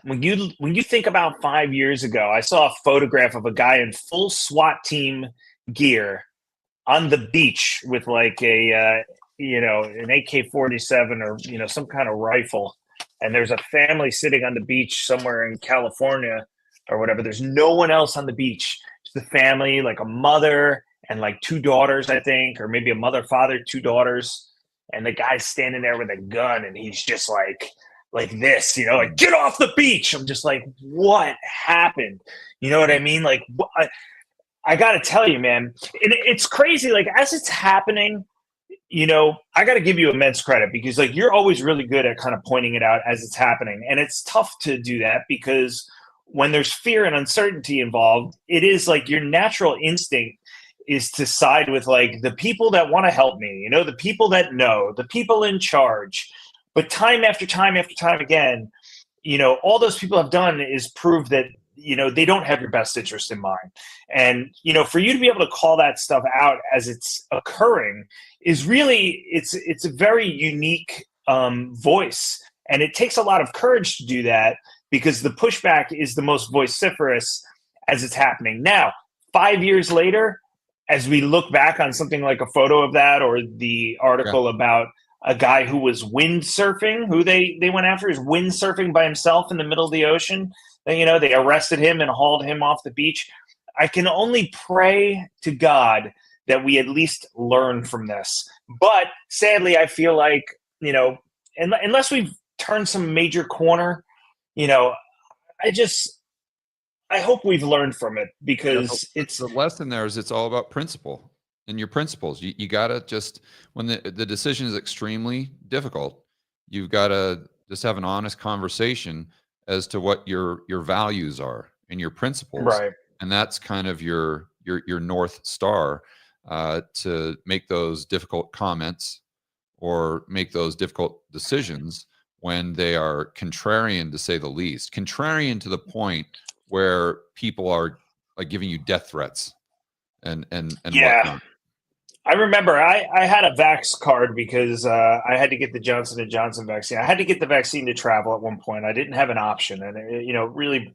when you think about 5 years ago, I saw a photograph of a guy in full SWAT team gear on the beach with like an AK-47 or some kind of rifle, and there's a family sitting on the beach somewhere in California or whatever. There's no one else on the beach. It's the family, like a mother and like two daughters, I think, or maybe a mother, father, two daughters, and the guy's standing there with a gun, and he's just like this, like, get off the beach. I'm just like, what happened? You know what I mean? Like, I got to tell you, man, it's crazy. Like, as it's happening, I got to give you immense credit because, like, you're always really good at kind of pointing it out as it's happening. And it's tough to do that because when there's fear and uncertainty involved, it is like your natural instinct is to side with, like, the people that want to help me, the people that know, the people in charge. But time after time after time again, all those people have done is prove that, they don't have your best interest in mind. And, for you to be able to call that stuff out as it's occurring is really, it's a very unique voice. And it takes a lot of courage to do that because the pushback is the most vociferous as it's happening. Now, 5 years later, as we look back on something like a photo of that or the article about a guy who was windsurfing, who they went after, is windsurfing by himself in the middle of the ocean. They arrested him and hauled him off the beach. I can only pray to God that we at least learn from this. But sadly, I feel like, unless we've turned some major corner, I hope we've learned from it because it's
the lesson there is it's all about principle and your principles. You got to just, when the decision is extremely difficult, you've got to just have an honest conversation as to what your values are and your principles.
right.
And that's kind of your North Star to make those difficult comments or make those difficult decisions when they are contrarian, to say the least. Contrarian to the point where people are like giving you death threats and whatnot.
I remember I had a Vax card because I had to get the Johnson & Johnson vaccine. I had to get the vaccine to travel at one point. I didn't have an option, and it, really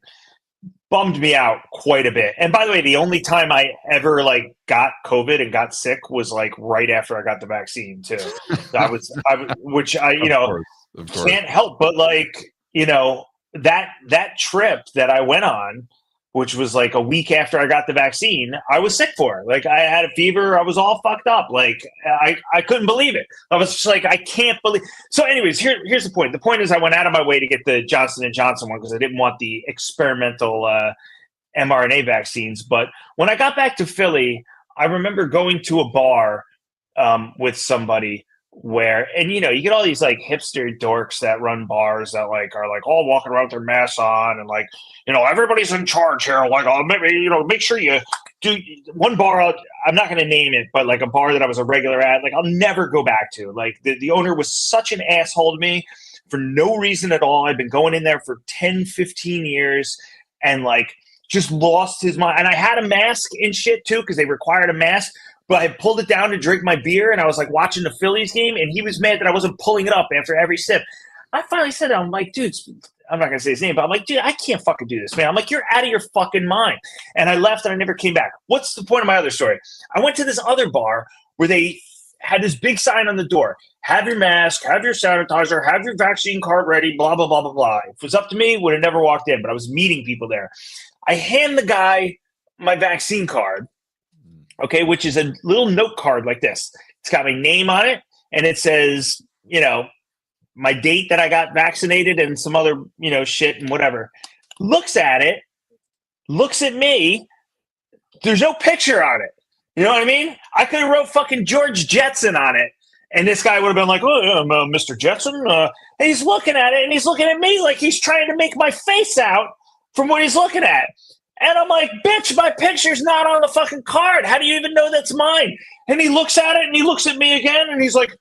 bummed me out quite a bit. And by the way, the only time I ever like got COVID and got sick was like right after I got the vaccine too. Which I of course. Can't help but like, that trip that I went on, which was like a week after I got the vaccine, I was sick for. Like, I had a fever. I was all fucked up. Like, I couldn't believe it. I was just like, I can't believe. So anyways, here's the point. The point is I went out of my way to get the Johnson & Johnson one because I didn't want the experimental mRNA vaccines. But when I got back to Philly, I remember going to a bar with somebody and you get all these like hipster dorks that run bars that like are like all walking around with their masks on and like, everybody's in charge here. Like, make sure you do one bar. I'm not going to name it, but like a bar that I was a regular at, like I'll never go back to. Like the owner was such an asshole to me for no reason at all. I've been going in there for 10, 15 years and like just lost his mind. And I had a mask and shit too, because they required a mask. But I pulled it down to drink my beer, and I was like watching the Phillies game, and he was mad that I wasn't pulling it up after every sip. I finally said, I'm like, dude, I'm not going to say his name, but I'm like, dude, I can't fucking do this, man. I'm like, you're out of your fucking mind. And I left, and I never came back. What's the point of my other story? I went to this other bar where they had this big sign on the door. Have your mask, have your sanitizer, have your vaccine card ready, blah, blah, blah, blah, blah. If it was up to me, would have never walked in, but I was meeting people there. I hand the guy my vaccine card, okay, which is a little note card like this. It's got my name on it, and it says, my date that I got vaccinated and some other, shit and whatever. Looks at it, looks at me. There's no picture on it. You know what I mean? I could have wrote fucking George Jetson on it, and this guy would have been like, oh, Mr. Jetson. And he's looking at it, and he's looking at me like he's trying to make my face out from what he's looking at. And I'm like, bitch, my picture's not on the fucking card. How do you even know that's mine? And he looks at it and he looks at me again and he's like,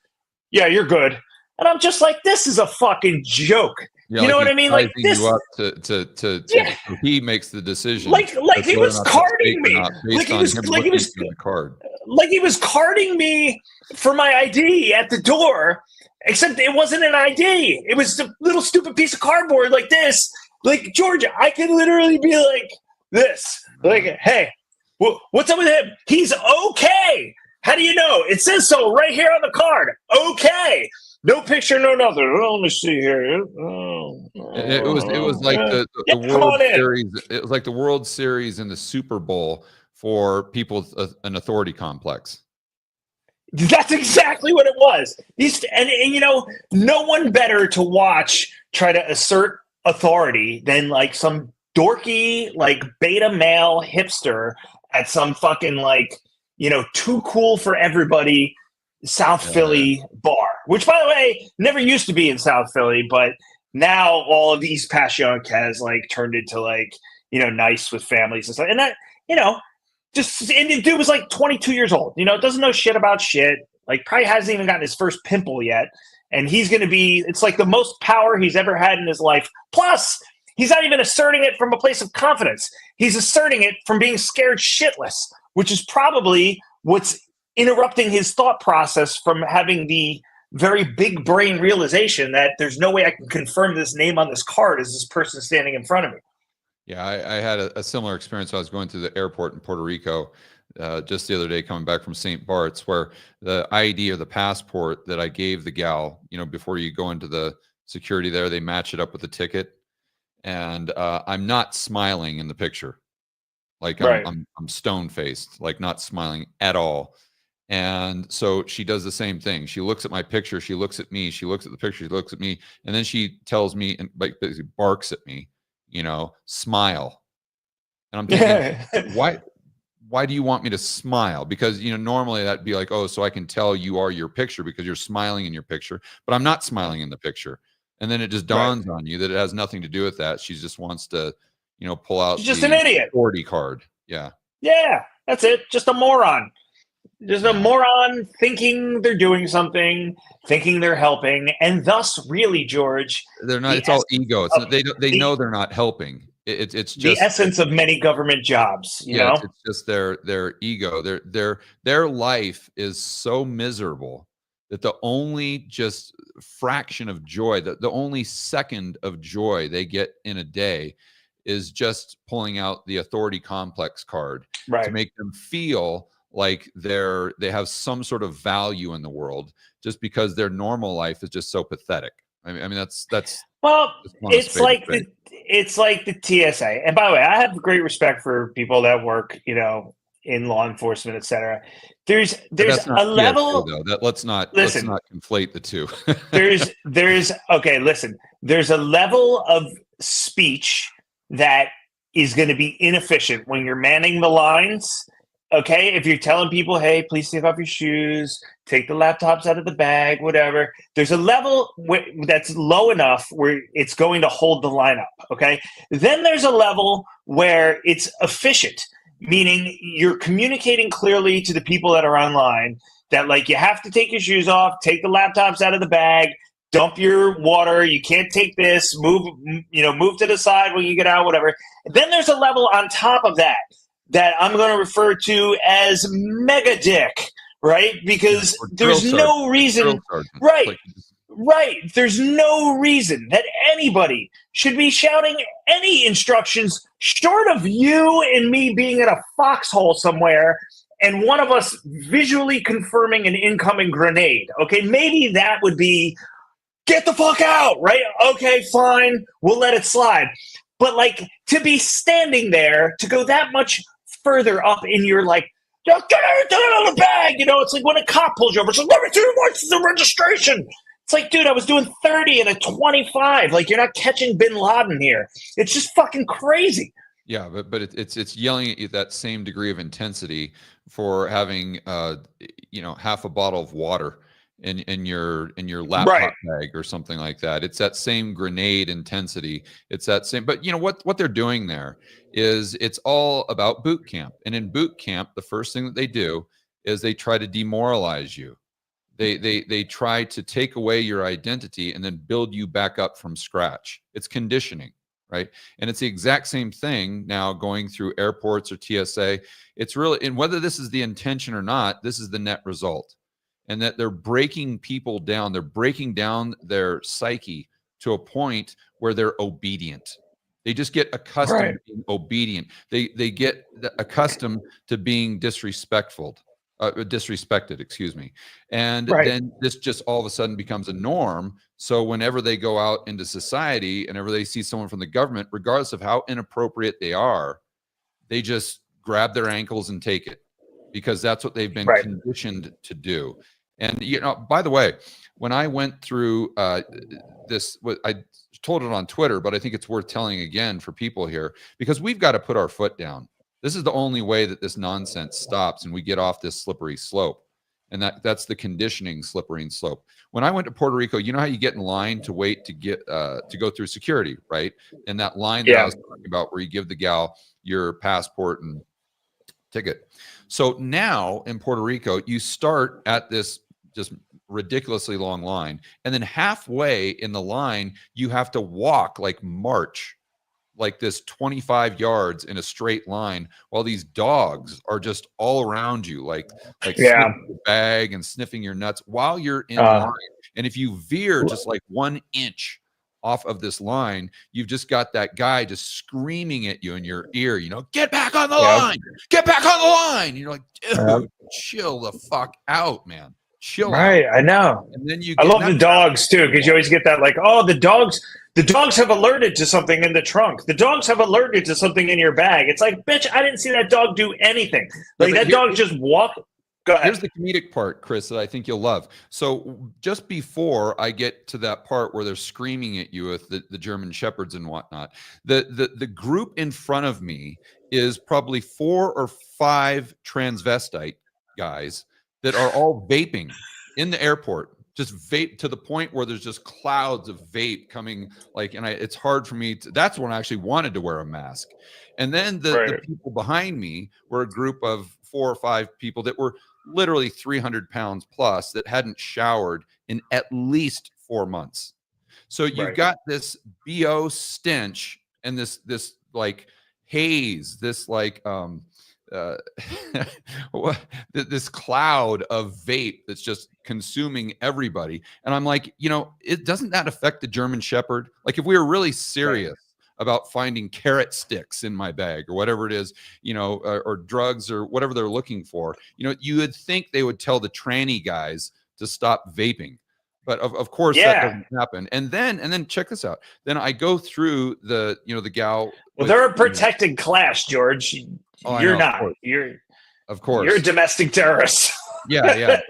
yeah, you're good. And I'm just like, this is a fucking joke.
Yeah,
you know
like
what I mean? Like this.
you up to
Yeah.
he makes the decision.
Like he was carding me.
Based on him looking at the card.
Like he was carding me for my ID at the door, except it wasn't an ID. It was a little stupid piece of cardboard like this. Like, Georgia, I could literally be like this. Like, hey, what's up with him? He's okay. How do you know? It says so right here on the card. Okay. No picture, no nothing. Oh, let me see here.
It was like the World Series. It was like the World Series and the Super Bowl for people with an authority complex.
That's exactly what it was. And you know, no one better to watch try to assert authority than like some dorky like beta male hipster at some fucking like, you know, too cool for everybody South Philly bar, which by the way never used to be in South Philly, but now all of East Passyunk has like turned into like, you know, nice with families and stuff. And that, you know, and the dude was like 22 years old, you know, doesn't know shit about shit, like probably hasn't even gotten his first pimple yet. And he's going to be, it's like the most power he's ever had in his life. Plus, he's not even asserting it from a place of confidence. He's asserting it from being scared shitless, which is probably what's interrupting his thought process from having the very big brain realization that there's no way I can confirm this name on this card as this person standing in front of me.
Yeah, I had a similar experience. I was going to the airport in Puerto Rico just the other day, coming back from St. Bart's, where the ID or the passport that I gave the gal, you know, before you go into the security there, they match it up with the ticket. And I'm not smiling in the picture. Like I'm stone faced, like not smiling at all. And so she does the same thing. She looks at my picture. She looks at me. She looks at the picture. She looks at me. And then she tells me and like basically barks at me, you know, smile. And I'm thinking, why do you want me to smile? Because, you know, normally that'd be like, oh, so I can tell you are your picture because you're smiling in your picture, but I'm not smiling in the picture. And then it just dawns on you that it has nothing to do with that. She just wants to, you know, pull out
just an idiot
40 card. Yeah.
Yeah. That's it. Just a moron. Just a moron thinking they're doing something, thinking they're helping, and thus, really, George,
they're not. It's all ego. They know they're not helping. It's just
the essence of many government jobs. You know,
it's just their ego. Their life is so miserable that the only just fraction of joy, the only second of joy they get in a day, is just pulling out the authority complex card to make them feel like they have some sort of value in the world, just because their normal life is just so pathetic. I mean that's
well, it's like the TSA. And by the way, I have great respect for people that work, you know, in law enforcement, etc. There's a level
though. Let's not conflate the two.
There's a level of speech that is going to be inefficient when you're manning the lines. Okay, if you're telling people, hey, please take off your shoes, take the laptops out of the bag, whatever, there's a level that's low enough where it's going to hold the line up, okay? Then there's a level where it's efficient, meaning you're communicating clearly to the people that are online that, like, you have to take your shoes off, take the laptops out of the bag, dump your water, you can't take this, move to the side when you get out, whatever. Then there's a level on top of that I'm going to refer to as mega dick, right? Because there's no reason, right. There's no reason that anybody should be shouting any instructions short of you and me being in a foxhole somewhere and one of us visually confirming an incoming grenade. Okay, maybe that would be, get the fuck out, right? Okay, fine, we'll let it slide. But like, to be standing there, to go that much further up in your, like, get out of the bag, you know, it's like when a cop pulls you over, it's like, let me see what's the registration. It's like, dude, I was doing 30 and a 25. Like, you're not catching Bin Laden here. It's just fucking crazy.
Yeah, but it's yelling at you that same degree of intensity for having half a bottle of water in your laptop bag or something like that. It's that same grenade intensity. It's that same, but you know what they're doing there is it's all about boot camp. And in boot camp, the first thing that they do is they try to demoralize you. They try to take away your identity and then build you back up from scratch. It's conditioning, right? And it's the exact same thing now going through airports or TSA. It's really, and whether this is the intention or not, this is the net result. And that they're breaking people down. They're breaking down their psyche to a point where they're obedient. They just get accustomed to being obedient. They get accustomed to being disrespected, excuse me. And then this just all of a sudden becomes a norm. So whenever they go out into society, and whenever they see someone from the government, regardless of how inappropriate they are, they just grab their ankles and take it, because that's what they've been conditioned to do. And, you know, by the way, when I went through this, I told it on Twitter, but I think it's worth telling again for people here, because we've got to put our foot down. This is the only way that this nonsense stops and we get off this slippery slope. And that's the conditioning slippery slope. When I went to Puerto Rico, you know how you get in line to wait to get to go through security, right? And that line that I was talking about, where you give the gal your passport and ticket. So now in Puerto Rico, you start at this just ridiculously long line, and then halfway in the line, you have to walk, like march, like this 25 yards in a straight line, while these dogs are just all around you, like sniffing your bag and sniffing your nuts while you're in line. And if you veer just like 1 inch off of this line, you've just got that guy just screaming at you in your ear, you know, get back on the line, get back on the line. And you're like, dude, chill the fuck out, man. Chill out.
I know.
And then
I love the dogs too, because you always get that, like, oh, the dogs have alerted to something in the trunk. The dogs have alerted to something in your bag. It's like, bitch, I didn't see that dog do anything. Like, that dog just walked. Go ahead.
Here's the comedic part, Chris, that I think you'll love. So just before I get to that part where they're screaming at you with the German Shepherds and whatnot, the group in front of me is probably 4 or 5 transvestite guys that are all vaping in the airport, just vape to the point where there's just clouds of vape coming. Like, and it's hard for me to, that's when I actually wanted to wear a mask. And then the people behind me were a group of 4 or 5 people that were literally 300 pounds plus, that hadn't showered in at least 4 months. So you've got this BO stench and this like haze, this like, this cloud of vape that's just consuming everybody. And I'm like, you know, doesn't that affect the German Shepherd? Like, if we were really serious about finding carrot sticks in my bag or whatever it is, you know, or drugs or whatever they're looking for, you know, you would think they would tell the tranny guys to stop vaping. But of course that doesn't happen. And then check this out. Then I go through the gal.
Well, they're a protected class, George. You're not. You're a domestic terrorist.
Yeah.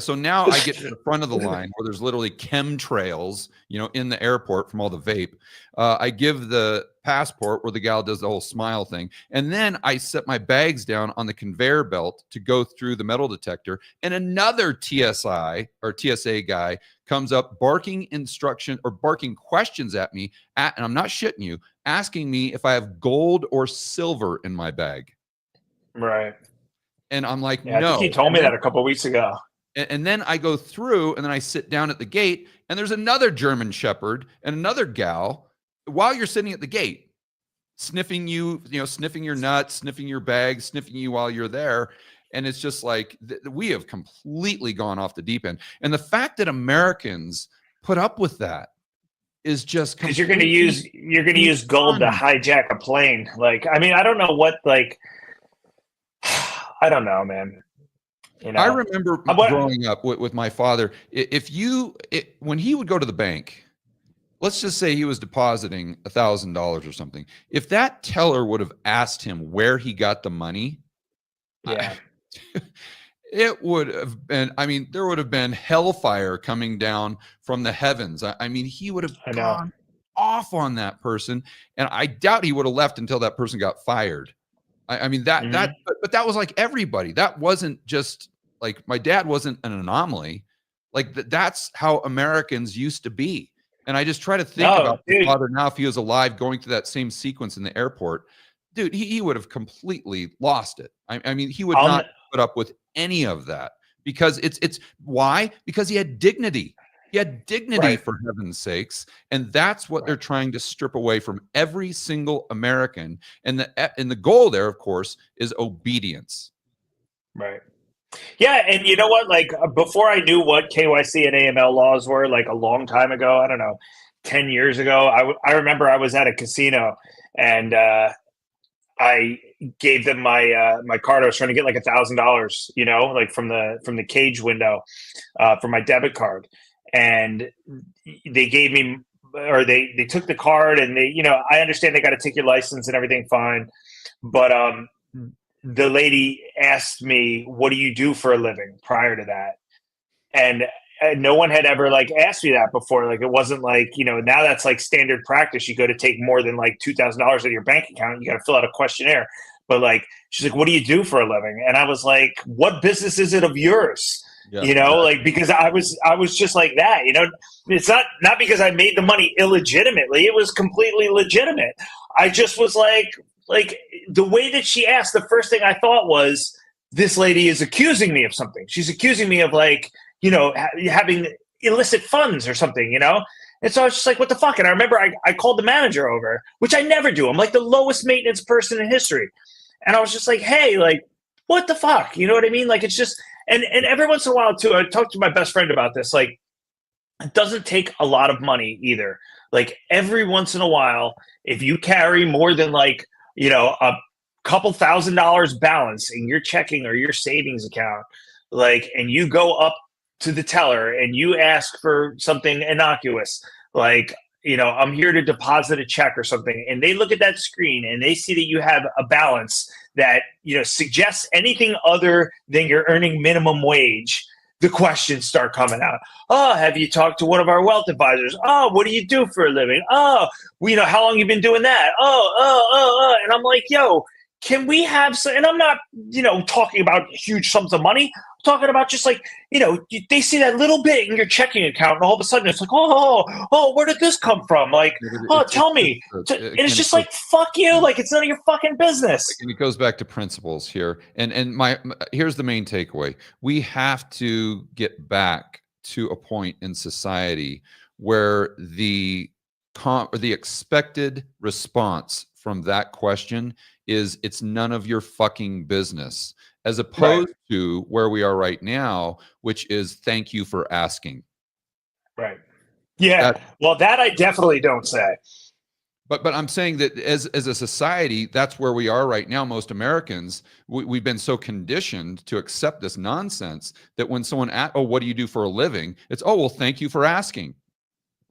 So now I get to the front of the line where there's literally chemtrails, you know, in the airport from all the vape. I give the passport where the gal does the whole smile thing. And then I set my bags down on the conveyor belt to go through the metal detector. And another TSA guy comes up barking questions at me. And I'm not shitting you, asking me if I have gold or silver in my bag.
Right.
And I'm like,
no. I think he told me that a couple of weeks ago.
And then I go through, and then I sit down at the gate, and there's another German Shepherd and another gal while you're sitting at the gate, sniffing you, sniffing your nuts, sniffing your bag, sniffing you while you're there. And it's just like, we have completely gone off the deep end. And the fact that Americans put up with that is just
because you're going to use gold to hijack a plane. Like, I mean, I don't know what, like, I don't know, man. You know?
I remember growing up with my father. When he would go to the bank, let's just say he was depositing $1,000 or something. If that teller would have asked him where he got the money, it would have been, I mean, there would have been hellfire coming down from the heavens. I mean, he would have gone off on that person. And I doubt he would have left until that person got fired. I mean, but that was like everybody. That wasn't just like, my dad wasn't an anomaly. Like that's how Americans used to be. And I just try to think
No,
about my
dude.
father now, if he was alive, going through that same sequence in the airport, dude, he would have completely lost it. I mean, he would
I'll,
not put up with any of that, because it's why? Because he had dignity. He had dignity,
right.
for heaven's sakes. And that's what they're trying to strip away from every single American. And the goal there, of course, is obedience.
Right. Yeah, and you know what? Like before I knew what KYC and AML laws were, like a long time ago, I don't know, 10 years ago, I remember I was at a casino and I gave them my card. I was trying to get like $1,000, you know, like from the cage window for my debit card, and they gave me, or they took the card, and they, you know, I understand they got to take your license and everything, fine, but the lady asked me, "What do you do for a living?" prior to that, and no one had ever like asked me that before. Like it wasn't like, you know, now that's like standard practice. You go to take more than like $2,000 out of your bank account, you got to fill out a questionnaire. But like, she's like, "What do you do for a living?" And I was like, "What business is it of yours?"
Yeah,
you know,
exactly.
like, because I was just like that, you know, it's not because I made the money illegitimately. It was completely legitimate. I just was like the way that she asked, the first thing I thought was, this lady is accusing me of something. She's accusing me of like, you know, having illicit funds or something, you know? And so I was just like, what the fuck? And I remember I called the manager over, which I never do. I'm like the lowest maintenance person in history. And I was just like, hey, like, what the fuck? You know what I mean? Like, it's just, and every once in a while too, I talked to my best friend about this. Like, it doesn't take a lot of money either. Like every once in a while, if you carry more than like, you know, a couple $1,000 balance in your checking or your savings account, like, and you go up to the teller and you ask for something innocuous, like, you know, I'm here to deposit a check or something, and they look at that screen and they see that you have a balance that, you know, suggests anything other than you're earning minimum wage, the questions start coming out. Oh, have you talked to one of our wealth advisors? Oh, what do you do for a living? Oh, well, you know, how long you been doing that? And I'm like, yo, can we have some? And I'm not, you know, talking about huge sums of money. I'm talking about just like, you know, they see that little bit in your checking account, and all of a sudden it's like, where did this come from? Like, tell me. And it's just like, fuck you. Like, it's none of your fucking business.
And it goes back to principles here. And here's the main takeaway. We have to get back to a point in society where the expected response from that question is, it's none of your fucking business, as opposed to where we are right now, which is, thank you for asking.
Right. Yeah. Well, that I definitely don't say.
But I'm saying that as a society, that's where we are right now. Most Americans, we've been so conditioned to accept this nonsense that when someone asks, "Oh, what do you do for a living?" It's, "Oh, well, thank you for asking,"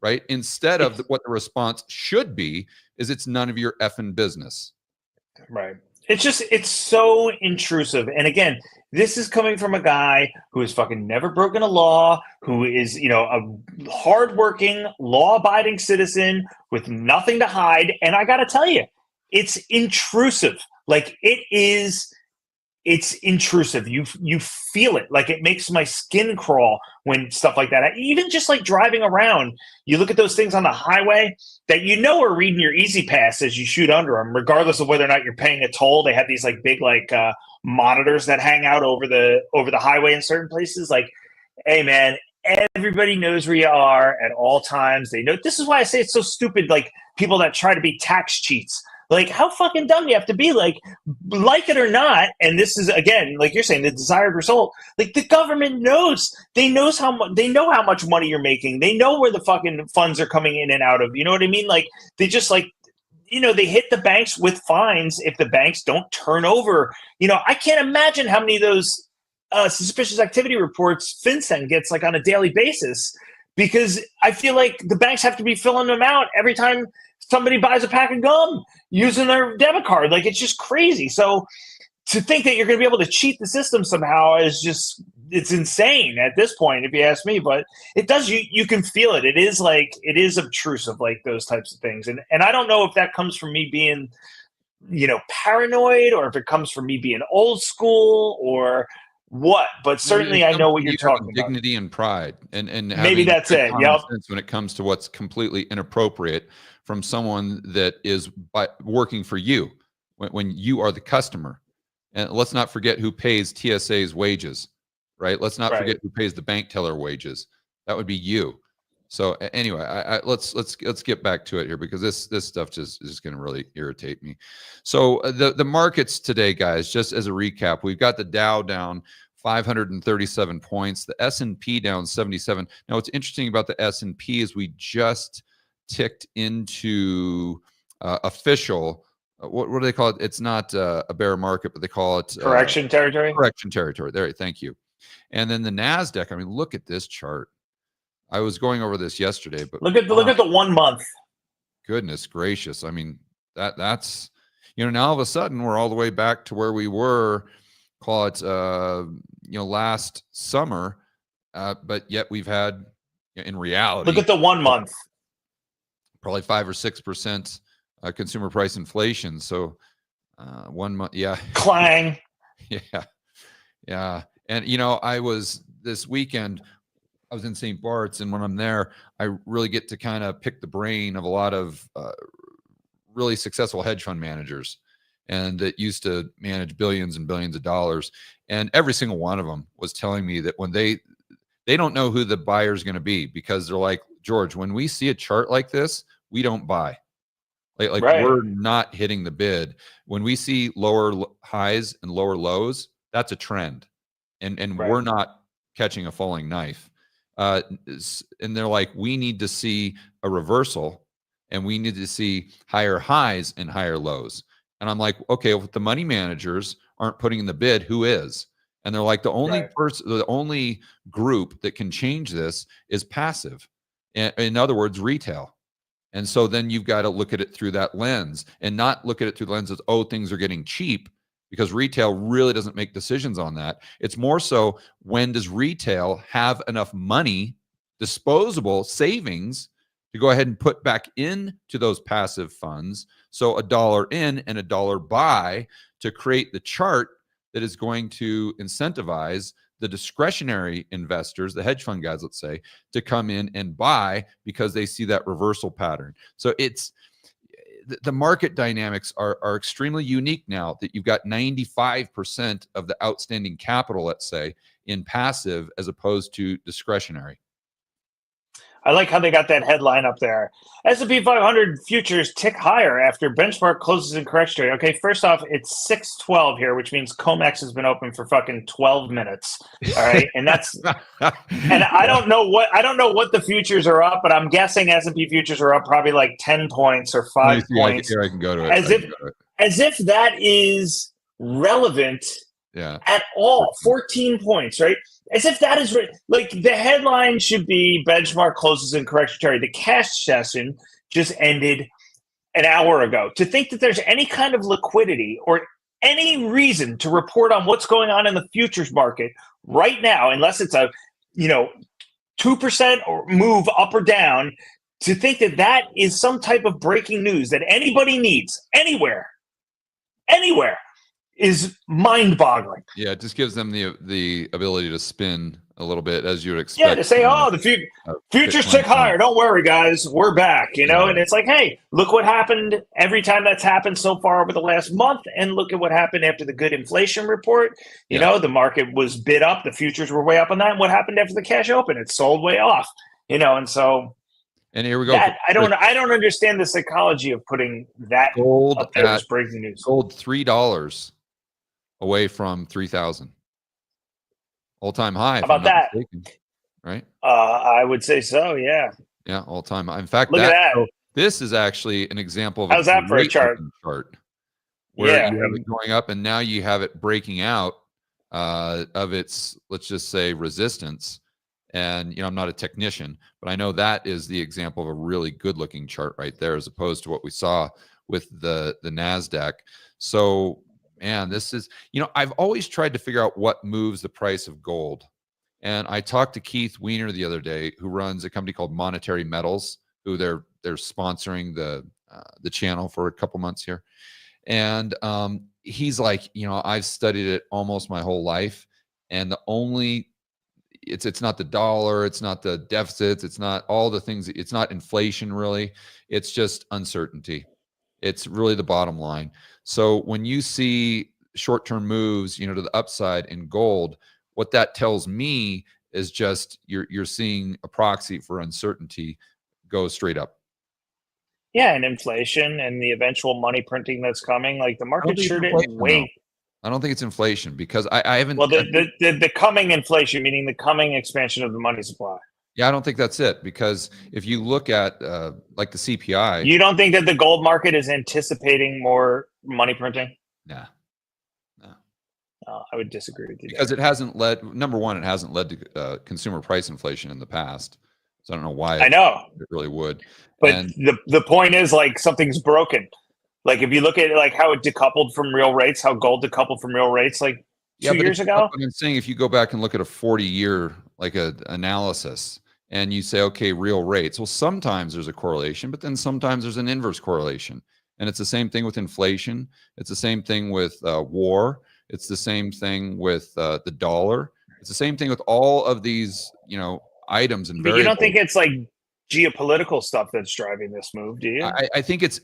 right? Instead of what the response should be is, "It's none of your effing business."
Right. It's so intrusive. And again, this is coming from a guy who has fucking never broken a law, who is, you know, a hardworking, law-abiding citizen with nothing to hide. And I got to tell you, it's intrusive. Like, it's intrusive. You feel it. Like, it makes my skin crawl when stuff like that. Even just like driving around, you look at those things on the highway that, you know, are reading your Easy Pass as you shoot under them, regardless of whether or not you're paying a toll. They have these like big like monitors that hang out over the highway in certain places. Like, hey man, everybody knows where you are at all times. They know. This is why I say it's so stupid. Like, people that try to be tax cheats. Like, how fucking dumb do you have to be? Like it or not, and this is, again, like you're saying, the desired result. Like, the government knows. They know how much money you're making. They know where the fucking funds are coming in and out of. You know what I mean? Like, they just, like, you know, they hit the banks with fines if the banks don't turn over. You know, I can't imagine how many of those suspicious activity reports FinCEN gets, like, on a daily basis, because I feel like the banks have to be filling them out every time somebody buys a pack of gum using their debit card. Like, it's just crazy. So to think that you're going to be able to cheat the system somehow is just, it's insane at this point, if you ask me. But it does, you can feel it. It is obtrusive, like those types of things. And I don't know if that comes from me being, you know, paranoid, or if it comes from me being old school, or what, but certainly I know what you're talking about.
Dignity and pride, and
maybe that's it.
Yep. When it comes to what's completely inappropriate from someone that is working for you when you are the customer. And let's not forget who pays TSA's wages, right? Let's not forget who pays the bank teller wages. That would be you. So anyway, let's get back to it here, because this stuff just is going to really irritate me. So the markets today, guys, just as a recap, we've got the Dow down 537 points, the S&P down 77. Now, what's interesting about the S&P is we just ticked into official. What do they call it? It's not a bear market, but they call it
correction territory.
Correction territory. There, thank you. And then the Nasdaq. I mean, look at this chart. I was going over this yesterday, but
look at the 1 month.
Goodness gracious! I mean, that's now all of a sudden we're all the way back to where we were. Call it last summer, but yet we've had in reality.
Look at the 1 month.
Probably 5 or 6%. Consumer price inflation. So 1 month, yeah.
Clang.
Yeah. And I was this weekend, I was in St. Bart's, and when I'm there, I really get to kind of pick the brain of a lot of really successful hedge fund managers, and that used to manage billions and billions of dollars. And every single one of them was telling me that when they don't know who the buyer is going to be, because they're like, George, when we see a chart like this, we don't buy. Like we're not hitting the bid. When we see lower highs and lower lows, that's a trend. And we're not catching a falling knife. And they're like, we need to see a reversal, and we need to see higher highs and higher lows. And I'm like, okay, well, if the money managers aren't putting in the bid, who is? And they're like, the only person, the only group that can change this is passive. In other words, retail. And so then you've got to look at it through that lens, and not look at it through the lens of, oh, things are getting cheap, because retail really doesn't make decisions on that. It's more so, when does retail have enough money, disposable savings, to go ahead and put back into those passive funds? So $1 in and $1 buy, to create the chart that is going to incentivize the discretionary investors, the hedge fund guys, let's say, to come in and buy, because they see that reversal pattern. So it's the market dynamics are extremely unique now, that you've got 95% of the outstanding capital, let's say, in passive as opposed to discretionary.
I like how they got that headline up there. S&P 500 futures tick higher after benchmark closes in correction. Okay, first off, it's 6:12 here, which means COMEX has been open for fucking 12 minutes. All right, and that's and I don't know what the futures are up, but I'm guessing S&P futures are up probably like 10 points or 5 points.
Here, I can go to it.
As if that is relevant at all. 14 points, right? As if that is like the headline should be benchmark closes in correction territory. The cash session just ended an hour ago. To think that there's any kind of liquidity or any reason to report on what's going on in the futures market right now, unless it's a 2% or move up or down, to think that that is some type of breaking news that anybody needs anywhere, is mind-boggling.
Yeah, it just gives them the ability to spin a little bit, as you would expect.
Yeah, to say, oh, the futures tick higher. Don't worry, guys, we're back. And it's like, hey, look what happened every time that's happened so far over the last month, and look at what happened after the good inflation report. You know, the market was bid up, the futures were way up on that. And what happened after the cash open? It sold way off. And so. And
here we go.
I don't understand the psychology of putting that
gold
up there as breaking news.
Gold $3 away from 3,000. All-time high.
How about that?
Right?
I would say so. Yeah.
Yeah, all-time high. In fact,
look at that.
So this is actually an example of
how's that for a chart?
Where you have it going up, and now you have it breaking out of its, let's just say, resistance. And I'm not a technician, but I know that is the example of a really good-looking chart right there, as opposed to what we saw with the Nasdaq. So, man, this is, I've always tried to figure out what moves the price of gold. And I talked to Keith Weiner the other day, who runs a company called Monetary Metals, who they're sponsoring the channel for a couple months here. And he's like, I've studied it almost my whole life, And the only, it's not the dollar, it's not the deficits, it's not all the things, it's not inflation really, it's just uncertainty. It's really the bottom line. So when you see short-term moves, to the upside in gold, what that tells me is just you're seeing a proxy for uncertainty go straight up.
Yeah, and inflation and the eventual money printing that's coming. Like the market sure didn't wait.
I don't think it's inflation because I haven't.
Well, the coming inflation, meaning the coming expansion of the money supply.
Yeah, I don't think that's it, because if you look at like the CPI,
you don't think that the gold market is anticipating more money printing?
Nah.
I would disagree with you
because it hasn't led. Number one, it hasn't led to consumer price inflation in the past. So I don't know why.
I know
it really would.
But the point is, like, something's broken. Like if you look at like how it decoupled from real rates, how gold decoupled from real rates, like 2 years ago.
I'm saying if you go back and look at a 40-year like a analysis, and you say, okay, real rates. Well, sometimes there's a correlation, but then sometimes there's an inverse correlation. And it's the same thing with inflation. It's the same thing with war. It's the same thing with the dollar. It's the same thing with all of these, items and variables.
But you don't think it's like geopolitical stuff that's driving this move, do you?
I think it's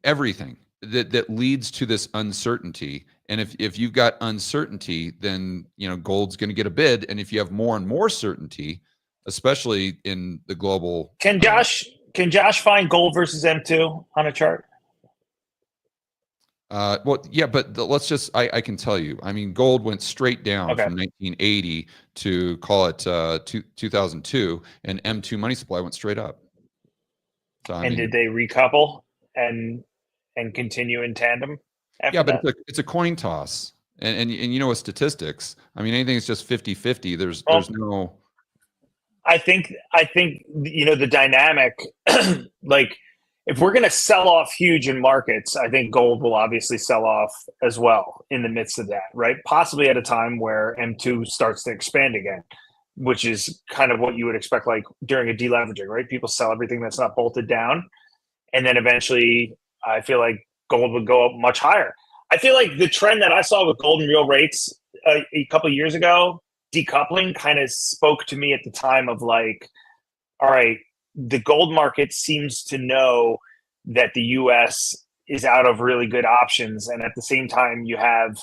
everything that leads to this uncertainty. And if you've got uncertainty, then gold's going to get a bid. And if you have more and more certainty, especially in the global,
can Josh find gold versus M2 on a chart?
Well, yeah, but let's just, I can tell you, I mean, gold went straight down from 1980 to call it 2002, and M2 money supply went straight up. So, I mean,
did they recouple and continue in tandem?
Yeah, but it's a coin toss. And with statistics, I mean, anything is just 50-50. There's no.
I think the dynamic, like, if we're going to sell off huge in markets, I think gold will obviously sell off as well in the midst of that, right? Possibly at a time where M2 starts to expand again, which is kind of what you would expect, like during a deleveraging, right? People sell everything that's not bolted down. And then eventually I feel like gold would go up much higher. I feel like the trend that I saw with gold and real rates a couple of years ago, decoupling, kind of spoke to me at the time of like, all right, the gold market seems to know that the US is out of really good options. And at the same time, you have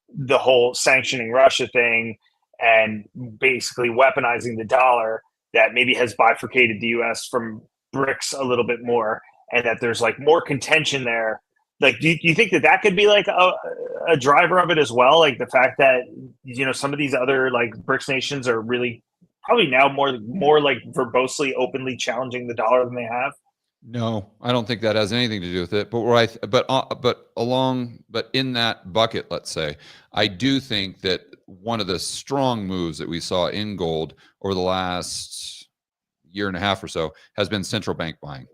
the whole sanctioning Russia thing and basically weaponizing the dollar that maybe has bifurcated the US from BRICS a little bit more, and that there's like more contention there. Like, do you think that could be like a driver of it as well? Like the fact that, some of these other like BRICS nations are really probably now more like verbosely, openly challenging the dollar than they have.
No, I don't think that has anything to do with it. But in that bucket, let's say, I do think that one of the strong moves that we saw in gold over the last year and a half or so has been central bank buying.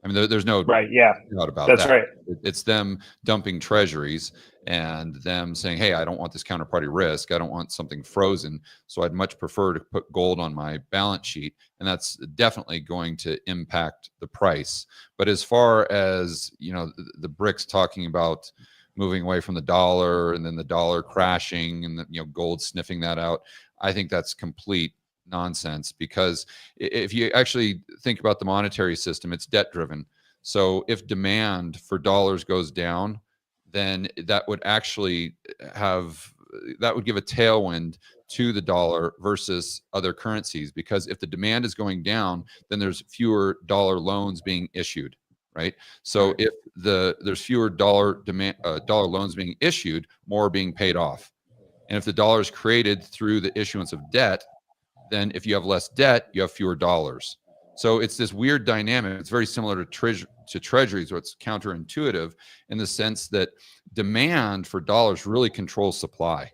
I mean, there's no doubt about that.
That's right.
It's them dumping treasuries and them saying, hey, I don't want this counterparty risk. I don't want something frozen. So I'd much prefer to put gold on my balance sheet. And that's definitely going to impact the price. But as far as, the BRICS talking about moving away from the dollar and then the dollar crashing and gold sniffing that out, I think that's complete nonsense, because if you actually think about the monetary system, it's debt driven. So if demand for dollars goes down, then that would actually give a tailwind to the dollar versus other currencies, because if the demand is going down, then there's fewer dollar loans being issued, right? So if there's fewer dollar loans being issued, more are being paid off. And if the dollar is created through the issuance of debt, then if you have less debt, you have fewer dollars. So it's this weird dynamic. It's very similar to treasuries, where it's counterintuitive in the sense that demand for dollars really controls supply.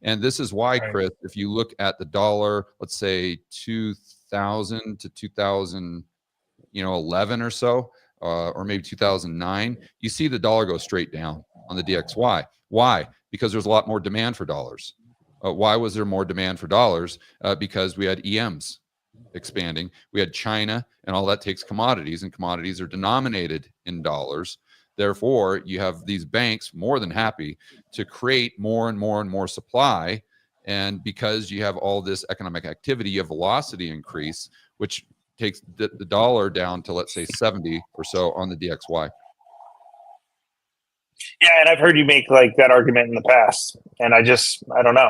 And this is why, Chris, if you look at the dollar, let's say 2000 to 2011 or so, or maybe 2009, you see the dollar go straight down on the DXY. Why? Because there's a lot more demand for dollars. Why was there more demand for dollars? Because we had EMs expanding. We had China, and all that takes commodities, and commodities are denominated in dollars. Therefore, you have these banks more than happy to create more and more and more supply And because you have all this economic activity, you have velocity increase, which takes the dollar down to, let's say, 70 or so on the DXY.
Yeah, and I've heard you make like that argument in the past, and I don't know.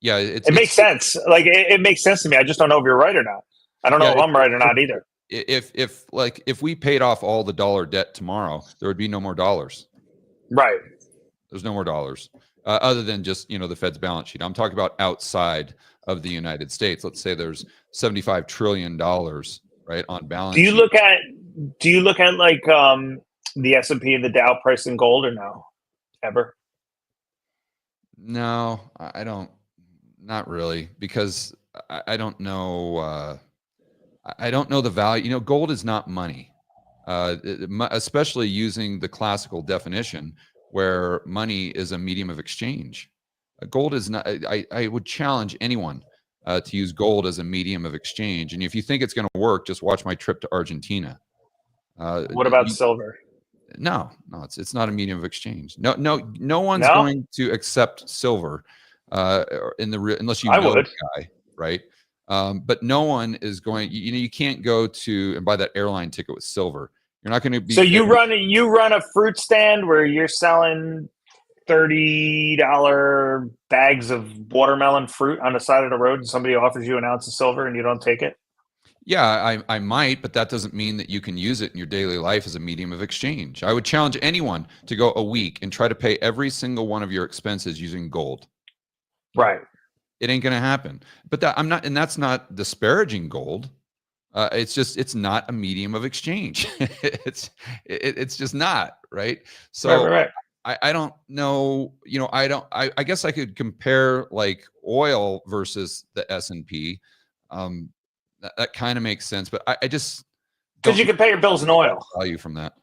Yeah,
it makes sense. Like it makes sense to me. I just don't know if you're right or not. I don't know if I'm right or not either.
If we paid off all the dollar debt tomorrow, there would be no more dollars.
Right.
There's no more dollars other than just, the Fed's balance sheet. I'm talking about outside of the United States. Let's say there's $75 trillion, right, on balance sheet.
Do you look at like the S&P and the Dow price in gold or no? Ever?
No, I don't. Not really, because I don't know. I don't know the value. Gold is not money, especially using the classical definition where money is a medium of exchange. Gold is not. I would challenge anyone to use gold as a medium of exchange. And if you think it's going to work, just watch my trip to Argentina.
What about silver?
No, it's not a medium of exchange. No one's going to accept silver unless you know the guy, right? But no one is going. You can't go to and buy that airline ticket with silver. You're not going to be.
So you run a fruit stand where you're selling $30 bags of watermelon fruit on the side of the road, and somebody offers you an ounce of silver and you don't take it?
Yeah, I might, but that doesn't mean that you can use it in your daily life as a medium of exchange. I would challenge anyone to go a week and try to pay every single one of your expenses using gold.
Right.
It ain't going to happen. But and that's not disparaging gold. It's not a medium of exchange. it's just not, right? So
right.
I don't know, I guess I could compare like oil versus the S&P. That kind of makes sense, but I just
because you can pay your bills in oil.
Value from that.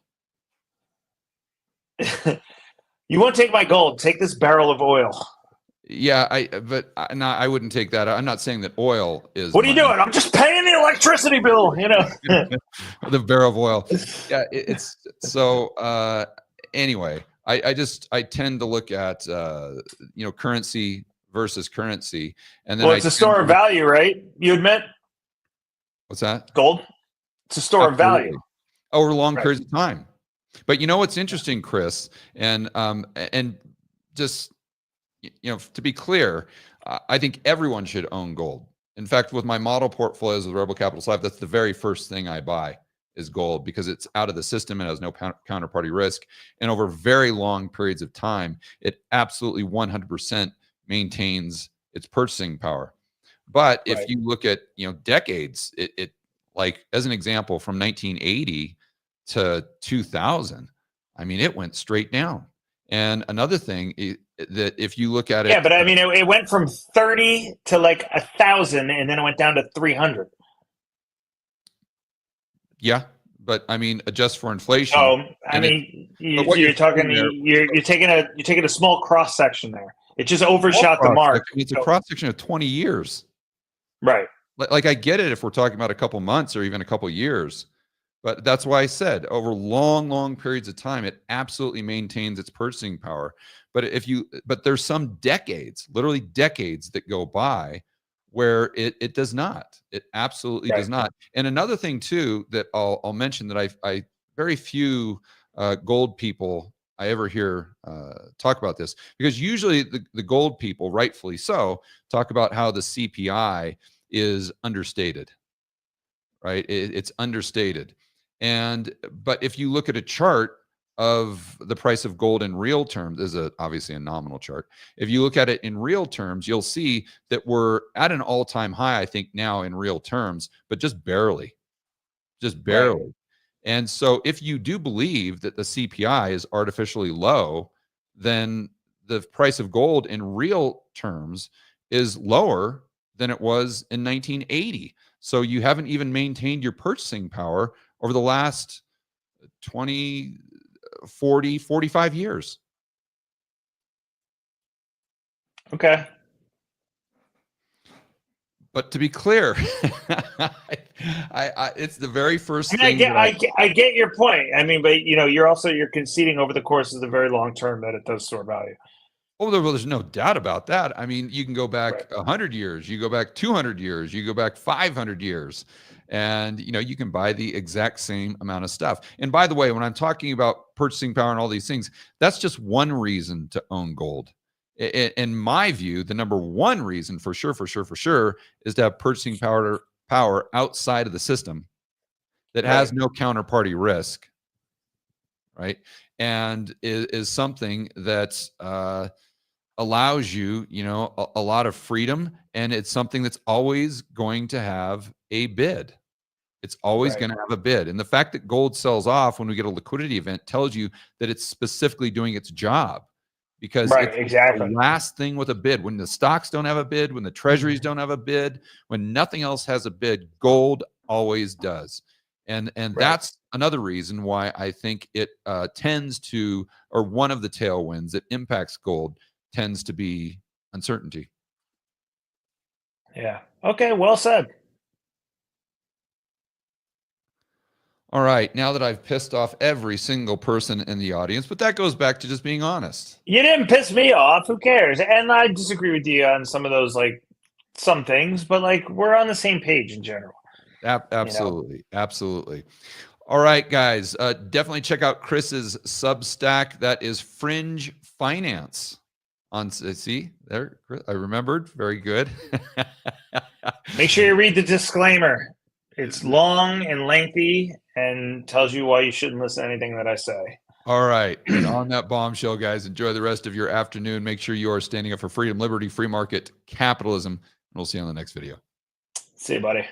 You won't take my gold. Take this barrel of oil.
Yeah, I wouldn't take that. I'm not saying that oil is.
What are you doing? I'm just paying the electricity bill.
The barrel of oil. Yeah, it's so. Anyway, I tend to look at currency versus currency, and then
it's a store of value, right? You admit.
What's that?
Gold. It's a store of value
over long periods of time. But what's interesting, Chris, and just to be clear, I think everyone should own gold. In fact, with my model portfolios with Rebel Capital Life, that's the very first thing I buy is gold because it's out of the system and has no counterparty risk. And over very long periods of time, it absolutely 100% maintains its purchasing power. But if you look at decades, it like as an example from 1980 to 2000, I mean it went straight down. And another thing that if you look at it,
but I mean it went from 30 to like 1,000, and then it went down to 300.
Yeah, but I mean adjust for inflation.
Oh, I mean you're taking a small cross section there. It just overshot the mark.
It's a cross section of 20 years.
Right.
Like I get it if we're talking about a couple months or even a couple years, but that's why I said over long periods of time, it absolutely maintains its purchasing power. But there's some decades, literally decades that go by where it does not. It absolutely does not. And another thing too that I'll mention that I very few gold people I ever hear talk about this, because usually the gold people, rightfully so, talk about how the CPI is understated, right? It's understated. But if you look at a chart of the price of gold in real terms, is obviously a nominal chart. If you look at it in real terms, you'll see that we're at an all-time high, I think now in real terms, but just barely. Right. And so if you do believe that the CPI is artificially low, then the price of gold in real terms is lower than it was in 1980. So you haven't even maintained your purchasing power over the last 20, 40, 45 years.
Okay.
But to be clear, it's the very first thing.
I get your point. I mean, but you're conceding over the course of the very long term that it does store value.
Oh, there's no doubt about that. I mean, you can go back 100 years, you go back 200 years, you go back 500 years, and you can buy the exact same amount of stuff. And by the way, when I'm talking about purchasing power and all these things, that's just one reason to own gold. In my view, the number one reason for sure is to have purchasing power outside of the system that has no counterparty risk, right? And is something that allows you, a lot of freedom, and it's something that's always going to have a bid. It's always going to have a bid. And the fact that gold sells off when we get a liquidity event tells you that it's specifically doing its job, because it's the last thing with a bid. When the stocks don't have a bid, when the treasuries don't have a bid, when nothing else has a bid, gold always does. And that's another reason why I think it tends to, or one of the tailwinds that impacts gold tends to be uncertainty.
Yeah. Okay. Well said.
All right. Now that I've pissed off every single person in the audience, but that goes back to just being honest.
You didn't piss me off. Who cares? And I disagree with you on some of those, some things, but we're on the same page in general.
Absolutely. Absolutely. All right, guys. Definitely check out Chris's Substack. That is Fringe Finance. See there, I remembered. Very good.
Make sure you read the disclaimer. It's long and lengthy and tells you why you shouldn't listen to anything that I say.
All right. And on that bombshell, guys, enjoy the rest of your afternoon. Make sure you are standing up for freedom, liberty, free market, capitalism, and we'll see you on the next video.
See you, buddy.